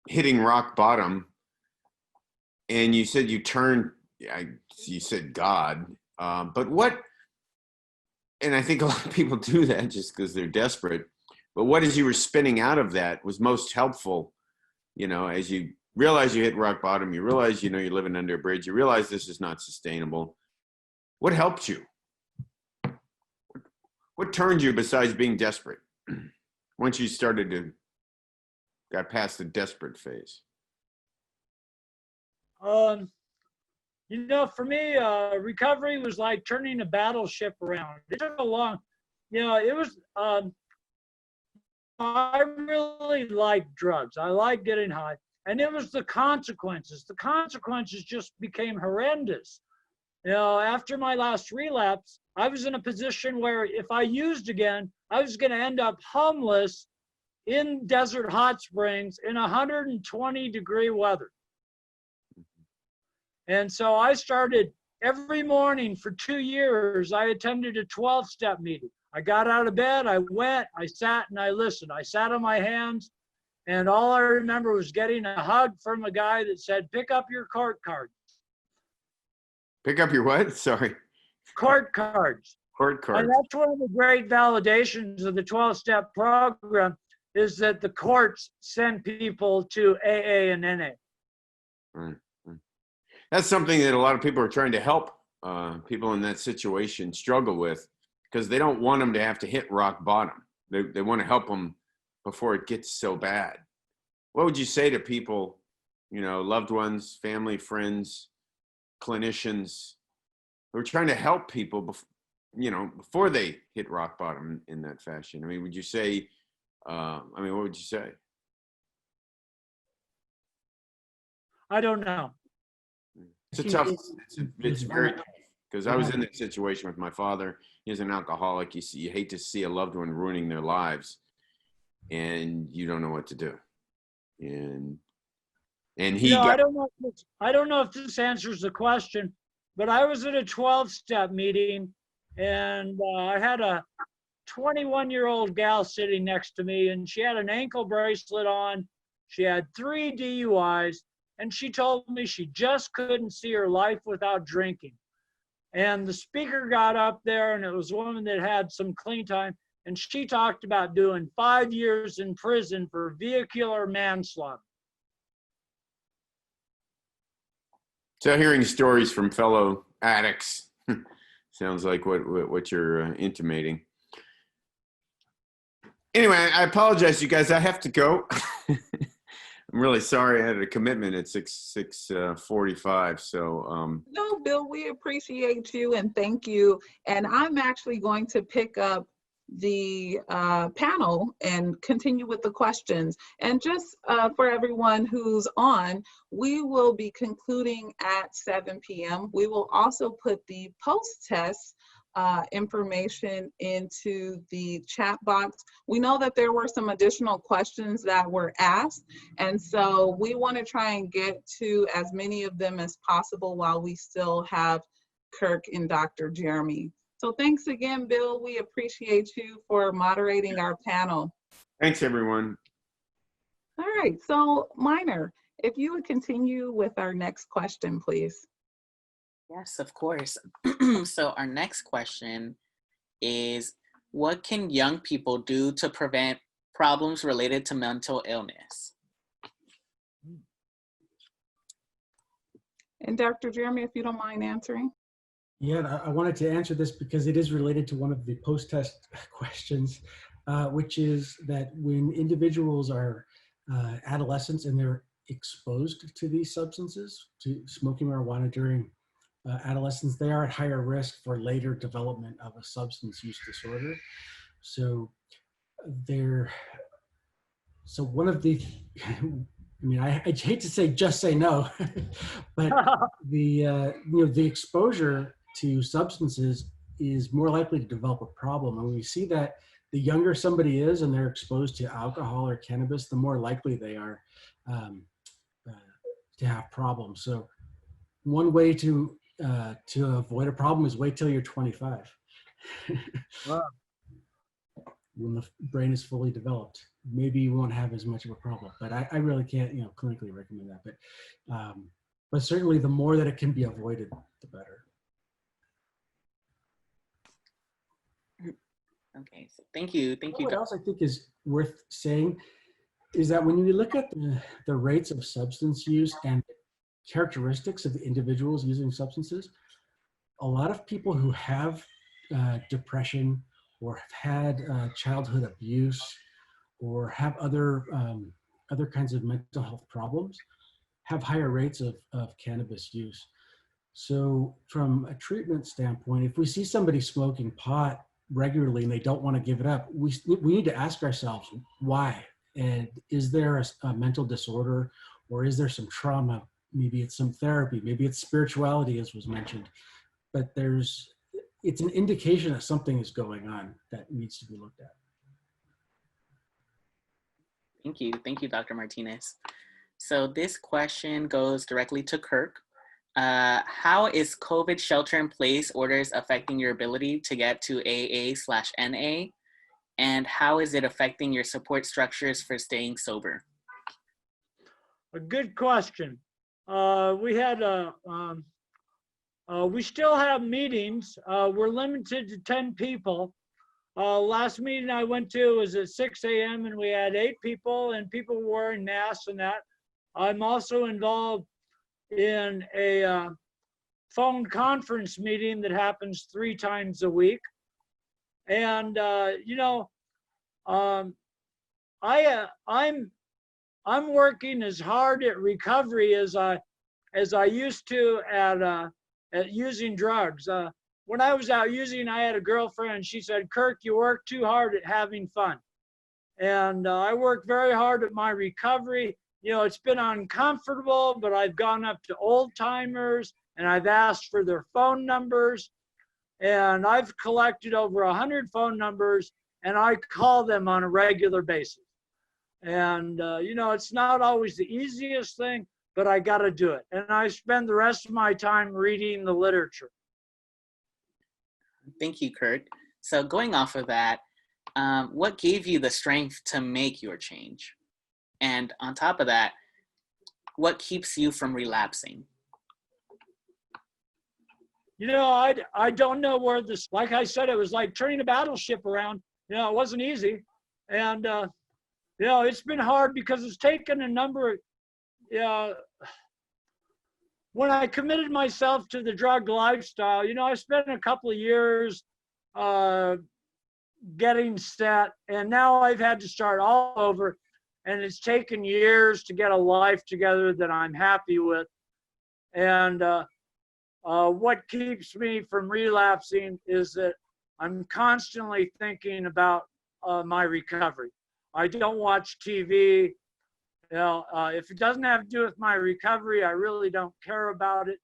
hitting rock bottom, and you said you turned, you said God, but what, and I think a lot of people do that just because they're desperate, but what as you were spinning out of that was most helpful, as you realize you hit rock bottom, you realize, you're living under a bridge, you realize this is not sustainable. What helped you? What turned you besides being desperate? Once you got past the desperate phase. You know, for me, recovery was like turning a battleship around. It took a long, it was, I really liked drugs. I liked getting high. And it was the consequences. The consequences just became horrendous. After my last relapse, I was in a position where if I used again, I was going to end up homeless in desert hot springs in 120-degree weather. And so I started every morning for 2 years. I attended a 12-step meeting. I got out of bed, I went, I sat and I listened. I sat on my hands, and all I remember was getting a hug from a guy that said, pick up your court cards. Pick up your what? Sorry. Court cards. Court cards. And that's one of the great validations of the 12-step program, is that the courts send people to AA and NA. Right. That's something that a lot of people are trying to help people in that situation struggle with, because they don't want them to have to hit rock bottom. They want to help them before it gets so bad. What would you say to people, loved ones, family, friends, clinicians, who are trying to help people before they hit rock bottom in that fashion? I mean, would you say, what would you say? I don't know. It's tough. It's very tough, because I was in that situation with my father. He's an alcoholic. You hate to see a loved one ruining their lives, and you don't know what to do. And he. I don't know if this answers the question, but I was at a 12-step meeting, and I had a 21-year-old gal sitting next to me, and she had an ankle bracelet on. She had 3 DUIs. And she told me she just couldn't see her life without drinking. And the speaker got up there, and it was a woman that had some clean time, and she talked about doing 5 years in prison for vehicular manslaughter. So hearing stories from fellow addicts sounds like what you're intimating. Anyway, I apologize, you guys. I have to go. I'm really sorry. I had a commitment at 6:45. So No, Bill, we appreciate you and thank you. And I'm actually going to pick up the panel and continue with the questions. And just for everyone who's on, we will be concluding at 7 p.m. We will also put the post-test information into the chat box. We know that there were some additional questions that were asked, and so we want to try and get to as many of them as possible while we still have Kirk and Dr. Jeremy. So thanks again, Bill. We appreciate you for moderating our panel. Thanks, everyone. All right, so Minor, if you would continue with our next question, please. Yes, of course. So our next question is, what can young people do to prevent problems related to mental illness? And Dr. Jeremy, if you don't mind answering. Yeah, I wanted to answer this because it is related to one of the post-test questions, which is that when individuals are adolescents and they're exposed to these substances, to smoking marijuana during adolescence, they are at higher risk for later development of a substance use disorder. So one of the, I hate to say just say no, but the exposure to substances is more likely to develop a problem. And we see that the younger somebody is and they're exposed to alcohol or cannabis, the more likely they are to have problems. So one way to avoid a problem is wait till you're 25. Wow. When the brain is fully developed, maybe you won't have as much of a problem. But I really can't, clinically recommend that. But certainly, the more that it can be avoided, the better. Okay, so thank you. What else I think is worth saying is that when you look at the rates of substance use and characteristics of the individuals using substances, a lot of people who have depression or have had childhood abuse, or have other kinds of mental health problems, have higher rates of cannabis use. So from a treatment standpoint, if we see somebody smoking pot regularly and they don't want to give it up, we need to ask ourselves why. And is there a mental disorder, or is there some trauma? Maybe it's some therapy, maybe it's spirituality, as was mentioned. But it's an indication that something is going on that needs to be looked at. Thank you, Dr. Martinez. So this question goes directly to Kirk. How is COVID shelter-in-place orders affecting your ability to get to AA/NA? And how is it affecting your support structures for staying sober? A good question. We still have meetings. We're limited to 10 people. Last meeting I went to was at 6 a.m. and we had 8 people, and people were wearing masks and that. I'm also involved in a phone conference meeting that happens 3 times a week. And I'm working as hard at recovery as I used to at using drugs. When I was out using, I had a girlfriend. She said, "Kirk, you work too hard at having fun." And I work very hard at my recovery. It's been uncomfortable, but I've gone up to old timers and I've asked for their phone numbers, and I've collected over 100 phone numbers, and I call them on a regular basis. And it's not always the easiest thing, but I got to do it. And I spend the rest of my time reading the literature. Thank you, Kirk. So going off of that, what gave you the strength to make your change? And on top of that, what keeps you from relapsing? I don't know where this, like I said, it was like turning a battleship around. It wasn't easy. And, it's been hard because it's taken a number of, when I committed myself to the drug lifestyle, I spent a couple of years getting set, and now I've had to start all over, and it's taken years to get a life together that I'm happy with. And what keeps me from relapsing is that I'm constantly thinking about my recovery. I don't watch TV. If it doesn't have to do with my recovery, I really don't care about it.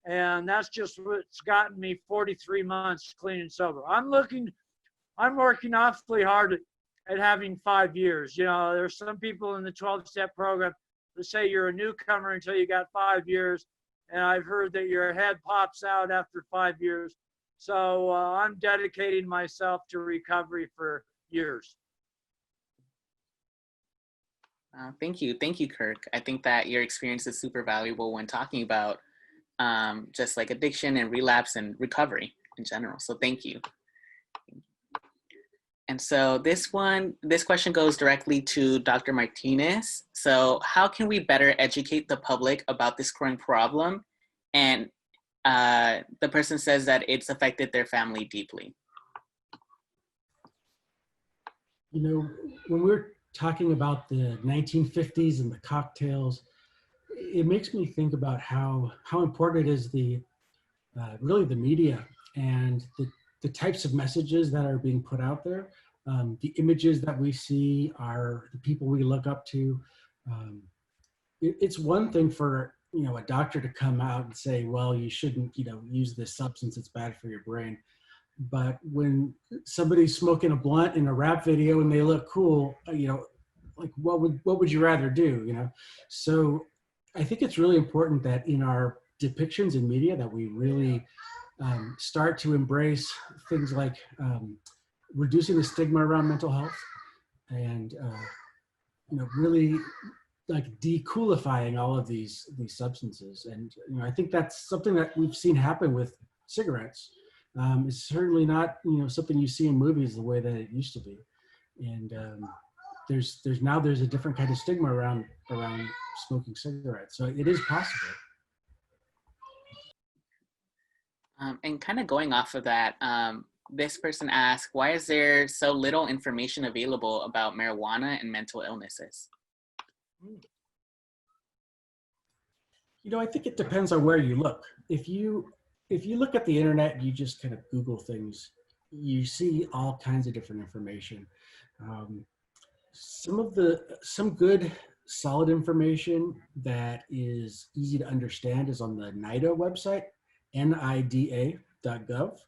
And that's just what's gotten me 43 months clean and sober. I'm working awfully hard at having 5 years. There's some people in the 12-step program that say you're a newcomer until you got 5 years. And I've heard that your head pops out after 5 years. So I'm dedicating myself to recovery for years. Thank you, Kirk. I think that your experience is super valuable when talking about just like addiction and relapse and recovery in general. So thank you. And so this question goes directly to Dr. Martinez. So how can we better educate the public about this growing problem? And the person says that it's affected their family deeply. When we're talking about the 1950s and the cocktails, it makes me think about how important it is really the media and the types of messages that are being put out there. The images that we see are the people we look up to. It's one thing for a doctor to come out and say, well, you shouldn't use this substance, it's bad for your brain. But when somebody's smoking a blunt in a rap video and they look cool, like what would you rather do? So I think it's really important that in our depictions in media that we really start to embrace things like reducing the stigma around mental health, and really like decoolifying all of these substances. And I think that's something that we've seen happen with cigarettes. It's certainly not something you see in movies the way that it used to be. And there's a different kind of stigma around smoking cigarettes. So it is possible. And kind of going off of that, this person asks, why is there so little information available about marijuana and mental illnesses? You know, I think it depends on where you look. If you look at the internet and you just kind of Google things, you see all kinds of different information. Some good solid information that is easy to understand is on the NIDA website, nida.gov.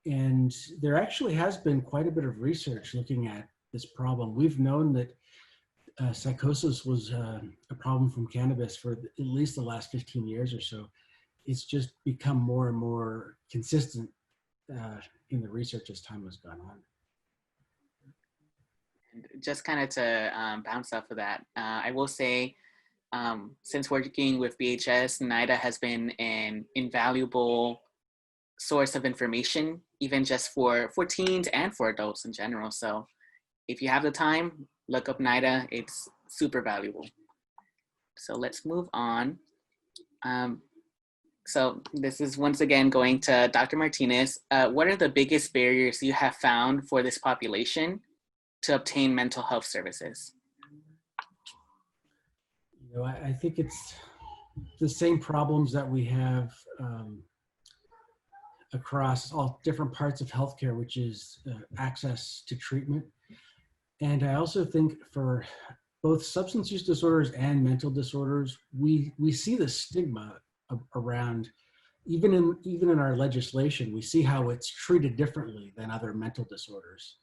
And there actually has been quite a bit of research looking at this problem. We've known that psychosis was a problem from cannabis for at least the last 15 years or so. It's just become more and more consistent in the research as time has gone on. Just kind of to bounce off of that, I will say, since working with BHS, NIDA has been an invaluable source of information, even just for teens and for adults in general. So if you have the time, look up NIDA, it's super valuable. So let's move on. So this is once again going to Dr. Martinez. What are the biggest barriers you have found for this population to obtain mental health services? You know, I think it's the same problems that we have across all different parts of healthcare, which is access to treatment. And I also think for both substance use disorders and mental disorders, we see the stigma around, even in our legislation, we see how it's treated differently than other mental disorders.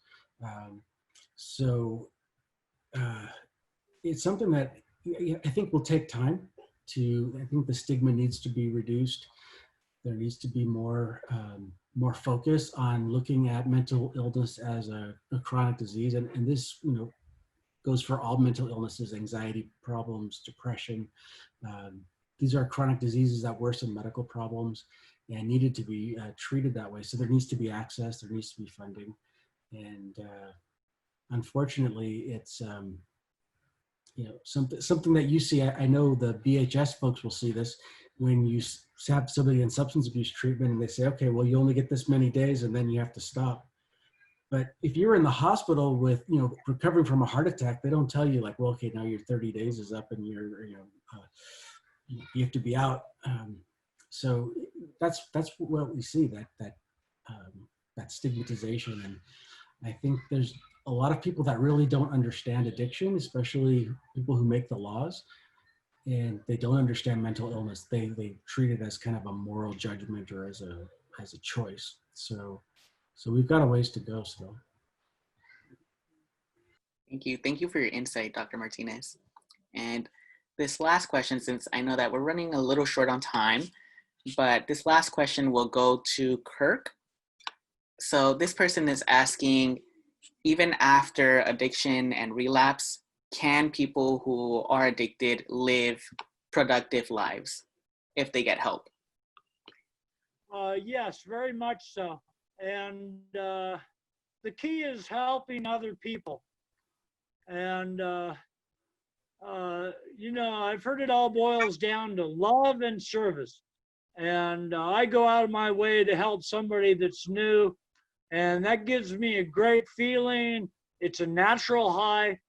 So it's something that I think will take time I think the stigma needs to be reduced. There needs to be more focus on looking at mental illness as a chronic disease. And this, you know, goes for all mental illnesses, anxiety problems, depression. These are chronic diseases that worsen medical problems and needed to be treated that way. So there needs to be access, there needs to be funding. And unfortunately, it's you know, something that you see. I know the BHS folks will see this when you have somebody in substance abuse treatment and they say, okay, well, you only get this many days and then you have to stop. But if you're in the hospital with, you know, recovering from a heart attack, they don't tell you like, well, okay, now your 30 days is up and you're, you know, you have to be out. So that's what we see, that stigmatization. And I think there's a lot of people that really don't understand addiction, especially people who make the laws, and they don't understand mental illness. They treat it as kind of a moral judgment or as a choice. So we've got a ways to go still. Thank you. Thank you for your insight, Dr. Martinez. And this last question, since I know that we're running a little short on time, but this last question will go to Kirk. So this person is asking, even after addiction and relapse, can people who are addicted live productive lives if they get help? Yes, very much so. And the key is helping other people. And, you know, I've heard it all boils down to love and service. And I go out of my way to help somebody that's new. And that gives me a great feeling. It's a natural high.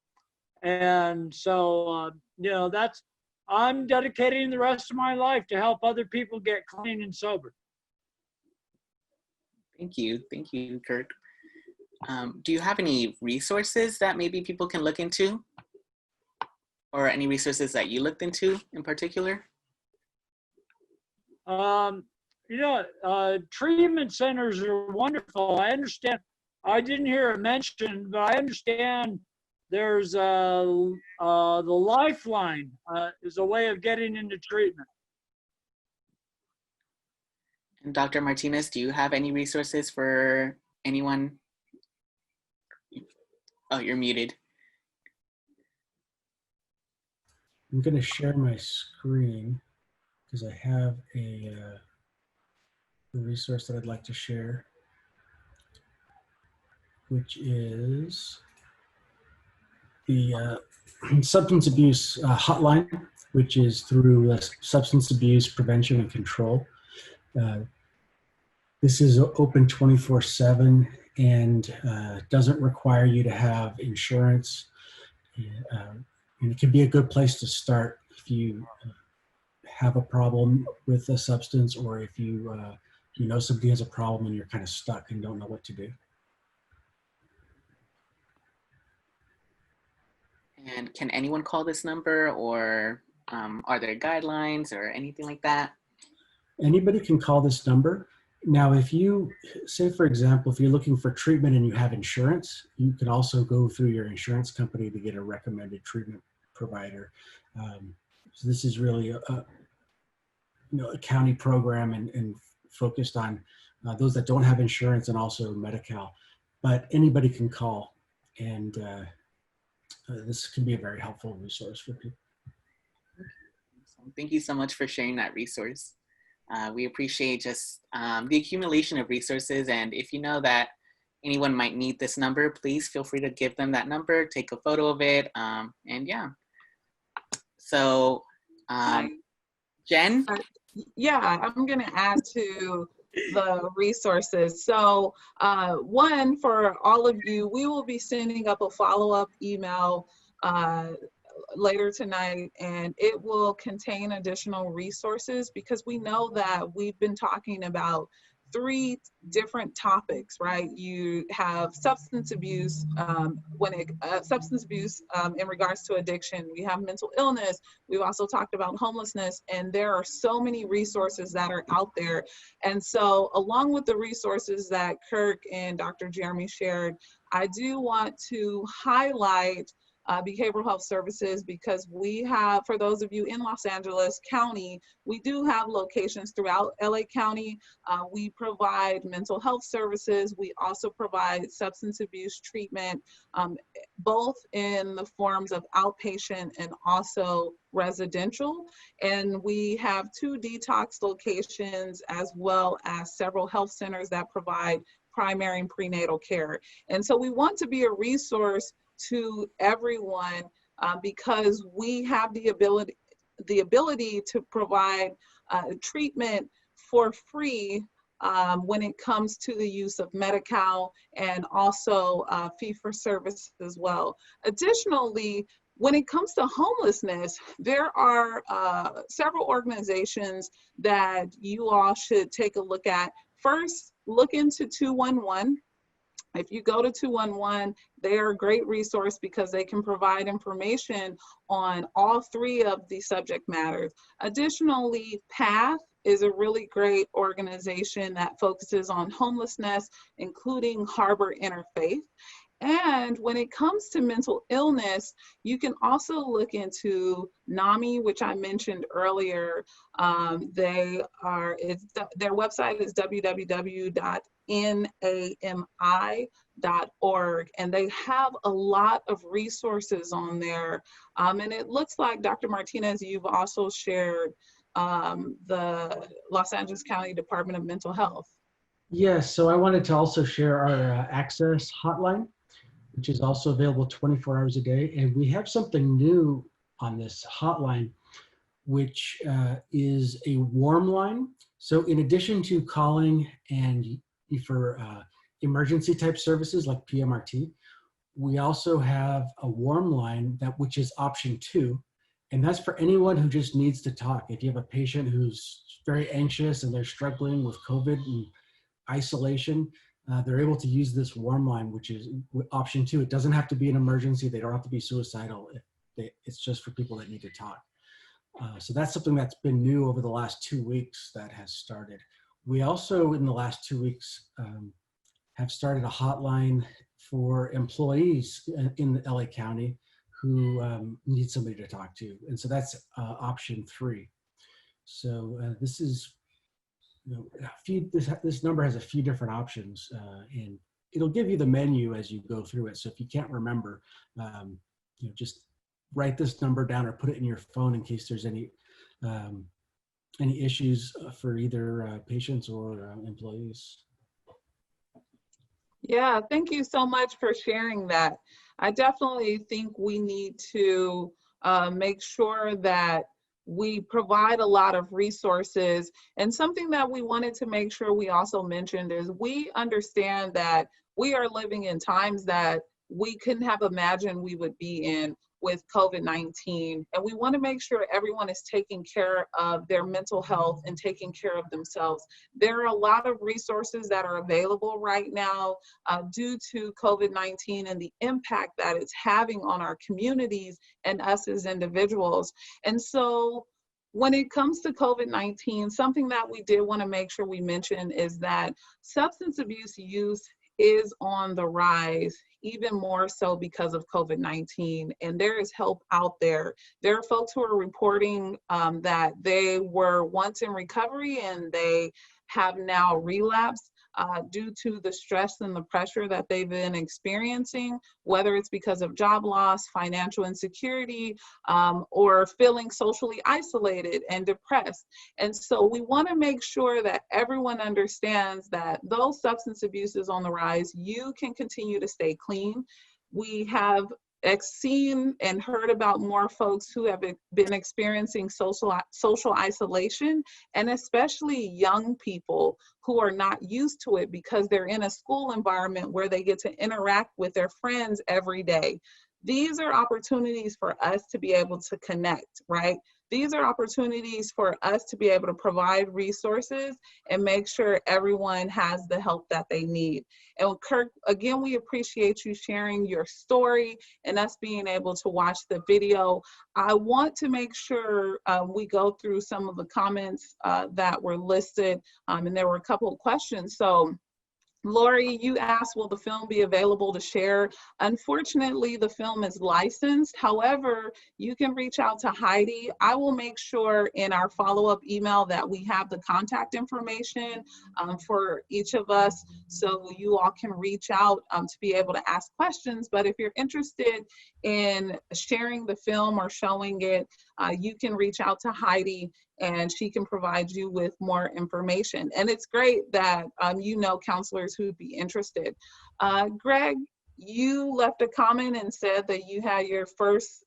And so, you know, I'm dedicating the rest of my life to help other people get clean and sober. Thank you. Thank you, Kirk. Do you have any resources that maybe people can look into? Or any resources that you looked into in particular? You know, treatment centers are wonderful. I understand, I didn't hear it mentioned, but I understand there's the Lifeline is a way of getting into treatment. And Dr. Martinez, do you have any resources for anyone? Oh, you're muted. I'm going to share my screen because I have a resource that I'd like to share, which is the substance abuse hotline, which is through Substance Abuse Prevention and Control. This is open 24/7 and doesn't require you to have insurance. And it can be a good place to start if you have a problem with a substance, or if you you know somebody has a problem and you're kind of stuck and don't know what to do. And can anyone call this number, or are there guidelines or anything like that? Anybody can call this number. Now, if you say, for example, if you're looking for treatment and you have insurance, you can also go through your insurance company to get a recommended treatment provider. So this is really a county program and focused on those that don't have insurance and also Medi-Cal. But anybody can call, and this can be a very helpful resource for people. Thank you so much for sharing that resource. We appreciate just the accumulation of resources, and if you know that anyone might need this number, please feel free to give them that number, take a photo of it, and yeah. So, Jen? Yeah, I'm going to add to the resources. So one, for all of you, we will be sending up a follow-up email later tonight, and it will contain additional resources, because we know that we've been talking about 3 different topics, right? You have substance abuse, in regards to addiction. We have mental illness. We've also talked about homelessness, and there are so many resources that are out there. And so, along with the resources that Kirk and Dr. Jeremy shared, I do want to highlight behavioral health services, because we have, for those of you in Los Angeles County, we do have locations throughout LA County. We provide mental health services. We also provide substance abuse treatment, both in the forms of outpatient and also residential. And we have 2 detox locations, as well as several health centers that provide primary and prenatal care. And so we want to be a resource to everyone, because we have the ability to provide treatment for free when it comes to the use of Medi-Cal, and also fee-for-service as well. Additionally, when it comes to homelessness, there are several organizations that you all should take a look at. First, look into 211. If you go to 211, they are a great resource, because they can provide information on all 3 of the subject matters. Additionally, PATH is a really great organization that focuses on homelessness, including Harbor Interfaith. And when it comes to mental illness, you can also look into NAMI, which I mentioned earlier. Their website is www.nami.org, and they have a lot of resources on there. And it looks like, Dr. Martinez, you've also shared the Los Angeles County Department of Mental Health. Yes, so I wanted to also share our access hotline, which is also available 24 hours a day. And we have something new on this hotline, which is a warm line. So in addition to calling and for emergency type services like PMRT, we also have a warm line which is option 2. And that's for anyone who just needs to talk. If you have a patient who's very anxious and they're struggling with COVID and isolation, they're able to use this warm line, which is option 2. It doesn't have to be an emergency. They don't have to be suicidal. It's just for people that need to talk. So that's something that's been new over the last 2 weeks that has started. We also, in the last 2 weeks, have started a hotline for employees in the LA County who need somebody to talk to. And so that's option 3. So this is, this number has a few different options, and it'll give you the menu as you go through it. So if you can't remember, just write this number down or put it in your phone in case there's any issues for either patients or employees. Yeah, thank you so much for sharing that. I definitely think we need to make sure that We provide a lot of resources. And something that we wanted to make sure we also mentioned is we understand that we are living in times that we couldn't have imagined we would be in with COVID-19. And we want to make sure everyone is taking care of their mental health and taking care of themselves. There are a lot of resources that are available right now due to COVID-19 and the impact that it's having on our communities and us as individuals. And so when it comes to COVID-19, something that we did want to make sure we mention is that substance abuse use is on the rise, even more so because of COVID-19, and there is help out there. There are folks who are reporting that they were once in recovery and they have now relapsed due to the stress and the pressure that they've been experiencing, whether it's because of job loss, financial insecurity, or feeling socially isolated and depressed. And so we want to make sure that everyone understands that though substance abuse is on the rise, you can continue to stay clean. We have seen and heard about more folks who have been experiencing social isolation, and especially young people who are not used to it because they're in a school environment where they get to interact with their friends every day. These are opportunities for us to be able to connect, right? These are opportunities for us to be able to provide resources and make sure everyone has the help that they need. And Kirk, again, we appreciate you sharing your story and us being able to watch the video. I want to make sure we go through some of the comments that were listed, and there were a couple of questions. So Lori, you asked, will the film be available to share? Unfortunately, the film is licensed. However, you can reach out to Heidi. I will make sure in our follow-up email that we have the contact information for each of us, so you all can reach out to be able to ask questions. But if you're interested in sharing the film or showing it, you can reach out to Heidi and she can provide you with more information. And it's great that you know counselors who'd be interested. Greg, you left a comment and said that you had your first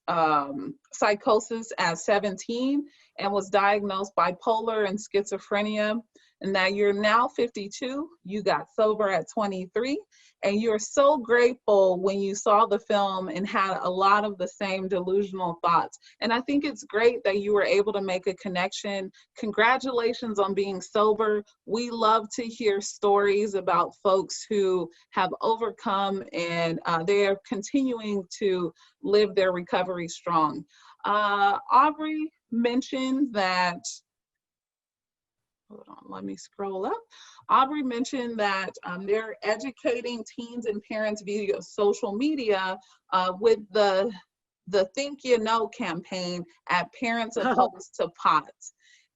psychosis at 17 and was diagnosed bipolar and schizophrenia, and that you're now 52, you got sober at 23, and you're so grateful when you saw the film and had a lot of the same delusional thoughts. And I think it's great that you were able to make a connection. Congratulations on being sober. We love to hear stories about folks who have overcome and they are continuing to live their recovery strong. Aubrey mentioned that, hold on, let me scroll up. Aubrey mentioned that they're educating teens and parents via social media with the Think You Know campaign at Parents Opposed to Pot.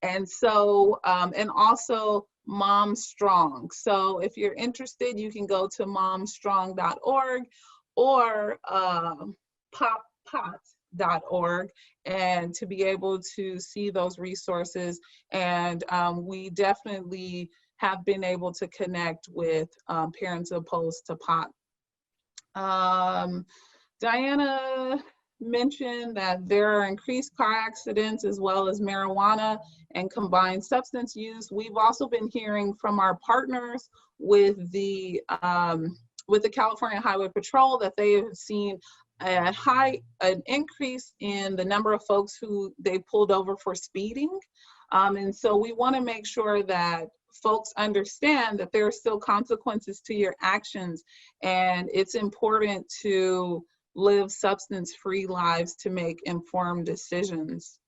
And so, and also Mom Strong. So if you're interested, you can go to momstrong.org or poppot.org and to be able to see those resources. And we definitely have been able to connect with Parents Opposed to Pot. Diana mentioned that there are increased car accidents as well as marijuana and combined substance use. We've also been hearing from our partners with the California Highway Patrol that they have seen an increase in the number of folks who they pulled over for speeding. And so we want to make sure that folks understand that there are still consequences to your actions, and it's important to live substance-free lives to make informed decisions.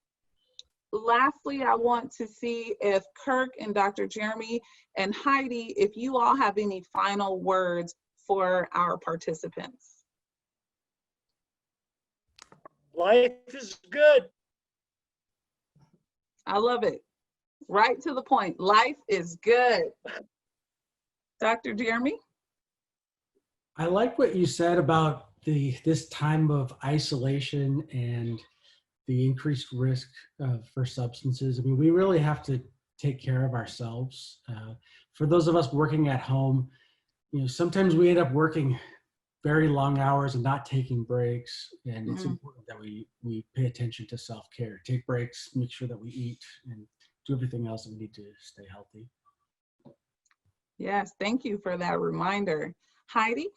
Lastly, I want to see if Kirk and Dr. Jeremy and Heidi, if you all have any final words for our participants. Life is good. I love it. Right to the point. Life is good. Dr. Jeremy? I like what you said about this time of isolation and the increased risk for substances. I mean, we really have to take care of ourselves. For those of us working at home, you know, sometimes we end up working very long hours and not taking breaks. And it's Mhm. important that we pay attention to self-care, take breaks, make sure that we eat, and do everything else that we need to stay healthy. Yes, thank you for that reminder. Heidi?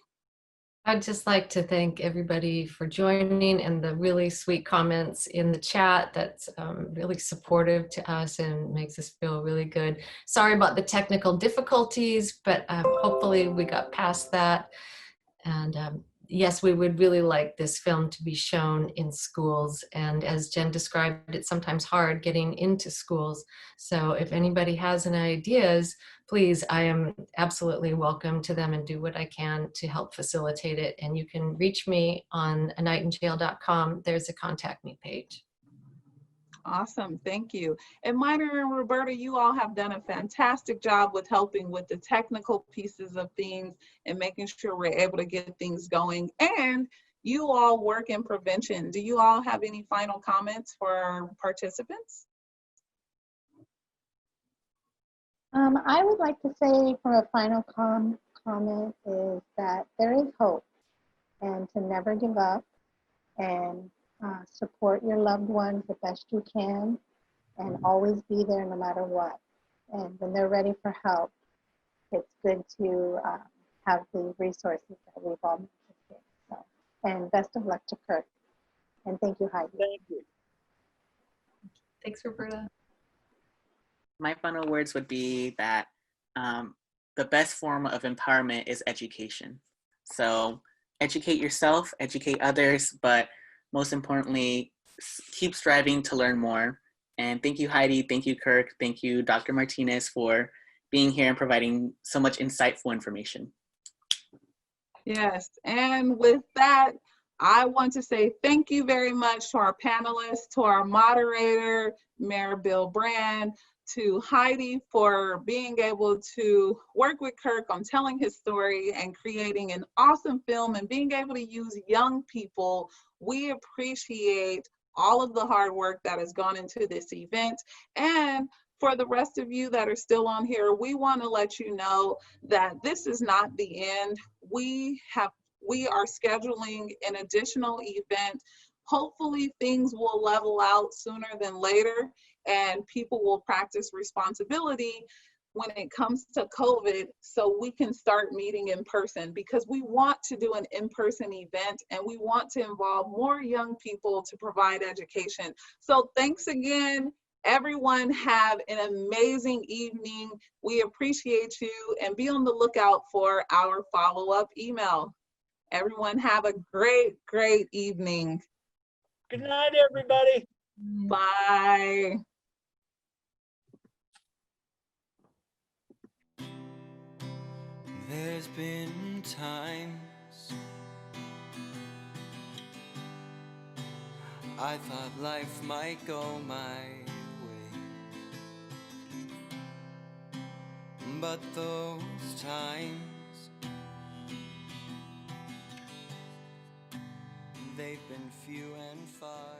I'd just like to thank everybody for joining and the really sweet comments in the chat. That's really supportive to us and makes us feel really good. Sorry about the technical difficulties, but hopefully we got past that. And yes, we would really like this film to be shown in schools. And as Jen described, it's sometimes hard getting into schools. So if anybody has any ideas, please, I am absolutely welcome to them and do what I can to help facilitate it. And you can reach me on anightinjail.com. There's a contact me page. Awesome, thank you. And Minor and Roberta, you all have done a fantastic job with helping with the technical pieces of things and making sure we're able to get things going. And you all work in prevention. Do you all have any final comments for our participants? I would like to say for a final comment is that there is hope, and to never give up, and support your loved ones the best you can, and always be there no matter what. And when they're ready for help, it's good to have the resources that we've all mentioned. So, and best of luck to Kirk. And thank you, Heidi. Thank you. Thanks, Roberta. My final words would be that the best form of empowerment is education. So educate yourself, educate others, but most importantly, keep striving to learn more. And thank you, Heidi. Thank you, Kirk. Thank you, Dr. Martinez, for being here and providing so much insightful information. Yes, and with that, I want to say thank you very much to our panelists, to our moderator, Mayor Bill Brand, to Heidi for being able to work with Kirk on telling his story and creating an awesome film and being able to use young people. We appreciate all of the hard work that has gone into this event. And for the rest of you that are still on here, we want to let you know that this is not the end. We are scheduling an additional event. Hopefully things will level out sooner than later and people will practice responsibility when it comes to COVID so we can start meeting in person, because we want to do an in-person event and we want to involve more young people to provide education. So thanks again. Everyone have an amazing evening. We appreciate you and be on the lookout for our follow-up email. Everyone have a great, great evening. Good night, everybody. Bye. There's been times I thought life might go my way, but those times, they've been few and far